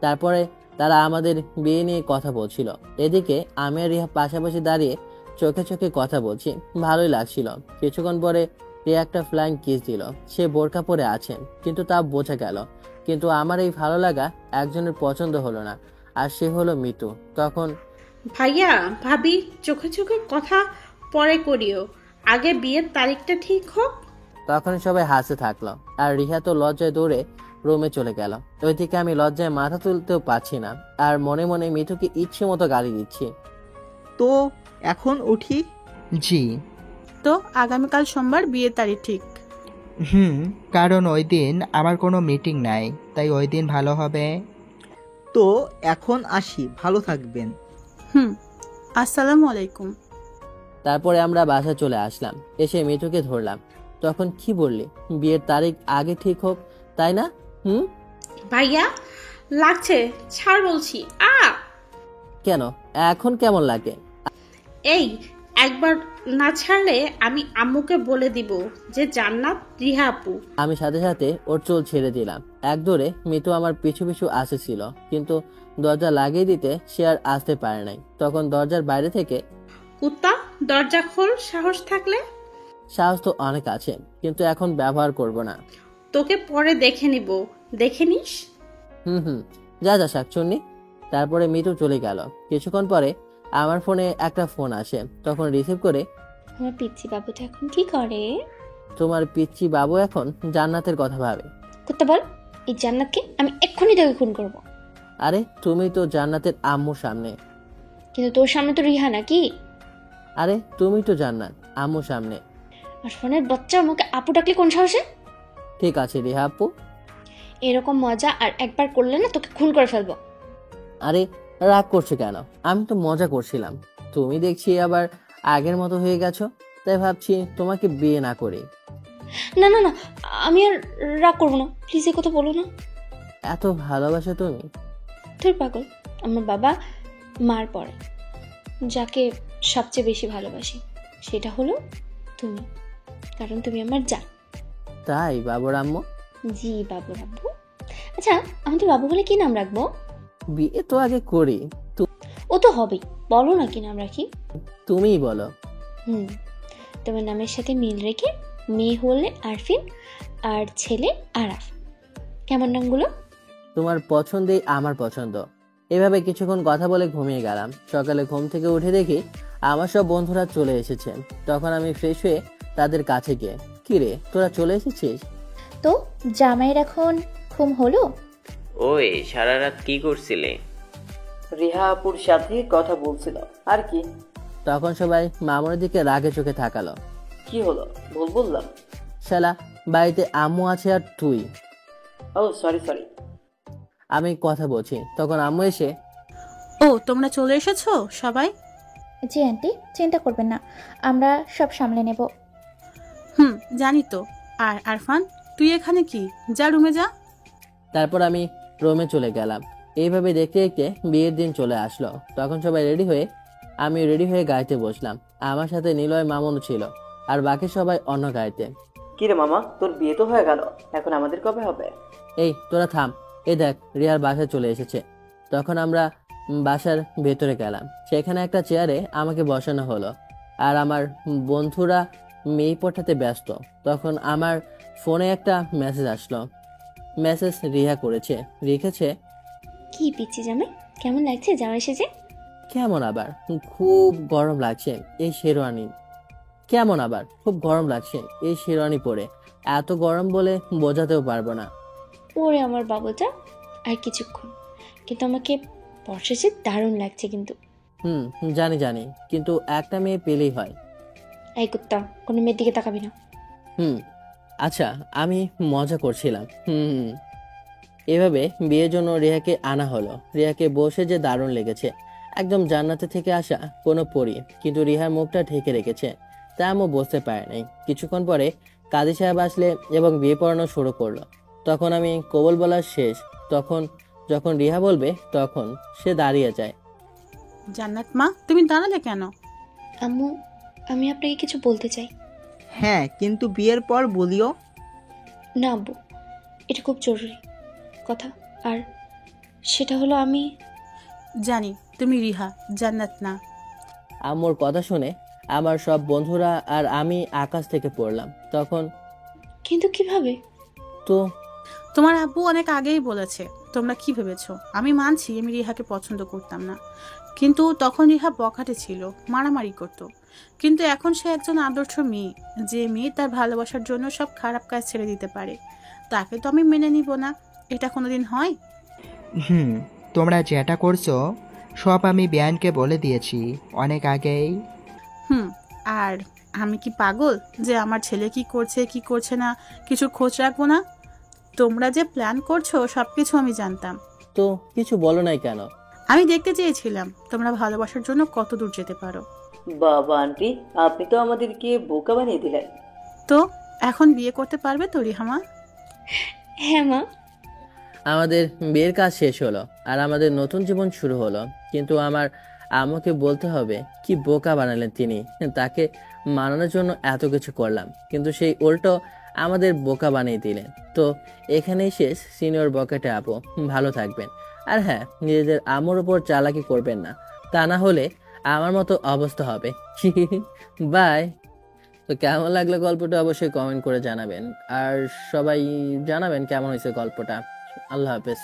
তারপরে তারা আমাদের বিয়ে নিয়ে কথা বলছিল। এদিকে আমি আর রিহা পাশাপাশি দাঁড়িয়ে চোখে চোখে কথা বলছি, ভালোই লাগছিল। কিছুক্ষণ পরে রিয়া একটা ফ্লাইং কিস দিল। সে বোরকা পরে আছে, কিন্তু তা বোঝা গেল। কিন্তু আমার এই ভালো লাগা একজনের পছন্দ হলো না, আর সে হলো মিতু। তখন ভাইয়া ভাবি চোখে চোখে কথা পরে করিও, আগে বিয়ের তারিখটা ঠিক হোক। তখন সবাই হাসতে থাকলো, আর রিহা তো লজ্জায় দৌড়ে রুমে চলে গেল। ওইদিকে আমি লজ্জায় মাথা তুলতেও পারছি না, আর মনে মনে মিতুকে ইচ্ছে মতো গালি দিচ্ছি। তো এখন উঠি? জি। তো আগামীকাল সোমবার বিয়ের তারিখ ঠিক। কারণ ওই দিন আমার কোনো মিটিং নাই, তাই ওই দিন ভালো হবে। তো এখন আসি, ভালো থাকবেন। আসসালামু আলাইকুম। তারপরে আমরা বাসায় চলে আসলাম। এসে মিতুকে ধরলাম। তখন কি বললি? বিয়ের তারিখ আগে ঠিক হোক, তাই না? ভাইয়া লাগছে, ছাড় বলছি। কেন এখন কেমন লাগে? এই একবার না ছাড়লে আমি আম্মুকে বলে দিব যে জান্নাত রিহা আপু। আমি সাথে সাথে ওর চুল ছেড়ে দিলাম। এক দৌড়ে মিতু আমার পিছু পিছু আসেছিল, কিন্তু দরজা লাগিয়ে দিতে সে আর আসতে পারে নাই। তখন দরজার বাইরে থেকে, কুত্তা দরজা খোল সাহস থাকলে। সাহস তো অনেক আছে, কিন্তু এখন ব্যবহার করব না। তোকে পরে দেখে নিব, দেখে নিস। যা যা শাকচুন্নি। তারপরে মিতু চলে গেল। কিছুক্ষণ পরে আমার ফোনে একটা ফোন আসে। তখন রিসিভ করে, আমার পিচ্চি বাবুটা এখন কি করে? তোমার পিচ্চি বাবু এখন জান্নাতের কথা ভাবে। করতে বল, এই জান্নাতকে আমি এক্ষুনি তোকে খুন করব। আরে তুমি তো জান্নাতের আম্মুর সামনে। কিন্তু তোর সামনে তো রিহা নাকি? আরে তুমি তো জান্নাত আম্মুর সামনে। আর ফোনের বাচ্চা আমাকে আপু ডাকলে কোন সাহসে? ঠিক আছে রিহা আপু। এরকম মজা আর একবার করলে না তোকে খুন করে ফেলবো। আরে রাগ করছো কেন? আমি তো মজা করছিলাম। তুমি দেখছি আবার আগের মতো হয়ে গেছো, তাই ভাবছি তোমাকে বিয়ে না করি। না না না, আমি আর রাগ করবো না, প্লিজ এই কথা বলো না। এত ভালোবাসো তুমি? তোর পাগল, আমার বাবা মার পরে যাকে সবচেয়ে বেশি ভালোবাসি সেটা হলো তুমি, কারণ তুমি আমার জান। তাই বাবুর আম্মু? জি বাবুর আব্বু। আচ্ছা আমাদের বাবু বলে কি নাম রাখবো? বিয়ে তো আগে করি। ও তো হবেই, বলো না কি নাম রাখি? তুমিই বলো। তোমার নামের সাথে মিল রেখে মেয়ে হলে আরফিন আর ছেলে আরাফ। কেমন নামগুলো? তোমার পছন্দেই আমার পছন্দ। এভাবে কিছুক্ষণ কথা বলে ঘুমিয়ে গেলাম। সকালে ঘুম থেকে উঠে দেখি আমার সব বন্ধুরা চলে এসেছে। তখন আমি ফ্রেশ হয়ে তাদের কাছে গিয়ে, কিরে তোরা চলে এসেছিস? তো জামাইয়ের এখন ঘুম হলো? ওই সারা রাত কি করছিলে? রিহা আপুর সাথে কথা বলছিল আর কি। তখন সবাই মামুনের দিকে রাগে চোখে তাকালো। কি হলো? ভুল বললাম? শালা, বাড়িতে আম্মু আছে আর তুই। ও সরি। আমি কথা বলছি, তখন আম্মু এসে, ও তোমরা চলে এসেছো সবাই? জি আন্টি, চিন্তা করবেন না, আমরা সব সামলে নেব। জানি তো। আর আরফান তুই এখানে কি? যা রুমে যা। তারপর আমি রুমে চলে গেলাম। এইভাবে দেখতে দেখতে বিয়ের দিন চলে আসলো। তখন সবাই রেডি হয়ে আমি রেডি হয়ে গাড়িতে বসলাম। আমার সাথে নিলয় মামুনও ছিল, আর বাকি সবাই অন্য গাড়িতে। কিরে মামা, তোর বিয়ে তো হয়ে গেল, এখন আমাদের কবে হবে? এই তোরা থাম, এই দেখ রিয়ার বাসায় চলে এসেছে। তখন আমরা বাসার ভেতরে গেলাম। সেখানে একটা চেয়ারে আমাকে বসানো হলো, আর আমার বন্ধুরা মেয়ে পটাতে ব্যস্ত। তখন আমার ফোনে একটা মেসেজ আসলো। মেসেজ রিহা করেছে, লিখেছে, কি পিচ্ছি জামাই, কেমন লাগছে জামাই সেজে? কেমন আবার? খুব গরম লাগছে এই শেরওয়ানি। কেমন আবার? খুব গরম লাগছে এই শেরওয়ানি পরে। এত গরম বলে বোঝাতেও পারবো না। ওরে আমার বাবুটা, আর কিছুক্ষণ, কিন্তু আমাকে বর্ষা দারুণ লাগছে কিন্তু। জানি, কিন্তু একটা মেয়ে পেলেই হয়। এই কুত্তা, কোনো মেয়ের দিকে তাকাবি না। আচ্ছা আমি মজা করছিলাম। এভাবে বিয়ের জন্য রিহাকে আনা হলো। রিহাকে বসে যে দারুণ লেগেছে, একদম জান্নাতে থেকে আসা কোনো পরী। কিন্তু রিহার মুখটা ঢেকে রেখেছে, তা আমি বুঝতে পারি নাই। কিছুক্ষণ পরে কাজী সাহেব আসলে এবং বিয়ে পড়ানো শুরু করলো। তখন আমি কবুল বলা শেষ। তখন যখন রিহা বলবে তখন সে দাঁড়িয়ে যায়। জান্নাত মা, তুমি দাঁড়ালে কেন? আম্মু, আমি আপনাকে কিছু বলতে চাই। হ্যাঁ, কিন্তু বিয়ের পর বলিও। না আব্বু, এটা খুব জরুরি কথা। আর সেটা হলো আমি জানি তুমি রিহা, জান্নাত না। আম্মুর কথা শুনে আমার সব বন্ধুরা আর আমি আকাশ থেকে পড়লাম। তখন কিন্তু কিভাবে? তো তোমার আব্বু অনেক আগেই বলেছে। তোমরা কি ভেবেছো? আমি মানছি আমি রিহাকে পছন্দ করতাম না, কিন্তু তখন রিহা বখাটে ছিল, মারামারি করত। কিন্তু এখন সে একজন আদর্শ মেয়ে, যে মেয়ে তার ভালোবাসার জন্য সব খারাপ কাজ ছেড়ে দিতে পারে। তাকে তো আমি মেনে নিব না। এটা কোনোদিন হয়? তোমরা যেটা করছো সব আমি বিয়ানকে বলে দিয়েছি অনেক আগেই। আর আমি কি পাগল যে আমার ছেলে কি করছে কি করছে না কিছু খোঁজ রাখবো না? তোমরা যে প্ল্যান করছো সবকিছু আমি জানতাম। তো কিছু বলো নাই কেন? আমি দেখতে চেয়েছিলাম তোমরা ভালোবাসার জন্য কত দূর যেতে পারো। বাবা আন্টি, আপনি তো আমাদেরকে বোকা বানিয়ে দিলেন। তো এখন বিয়ে করতে পারবে তো রিহামা? হ্যাঁ মা। আমাদের বিয়ের কাজ শেষ হলো আর আমাদের নতুন জীবন শুরু হলো। কিন্তু আমার আম্মুকে বলতে হবে কি বোকা বানালেন তিনি। তাকে মানানোর জন্য এত কিছু করলাম, কিন্তু সেই উল্টো আমাদের বোকা বানিয়ে দিলেন। তো এখানেই শেষ সিনিয়র বকেটে আপু। ভালো থাকবেন। আর হ্যাঁ, নিজেদের আম্মুর উপর চালাকি করবেন না, তা না হলে আমার মতো অবস্থা হবে। বাই। তো কেমন লাগলো গল্পটা অবশ্যই কমেন্ট করে জানাবেন, আর সবাই জানাবেন কেমন হয়েছে গল্পটা। আল্লাহ হাফেজ।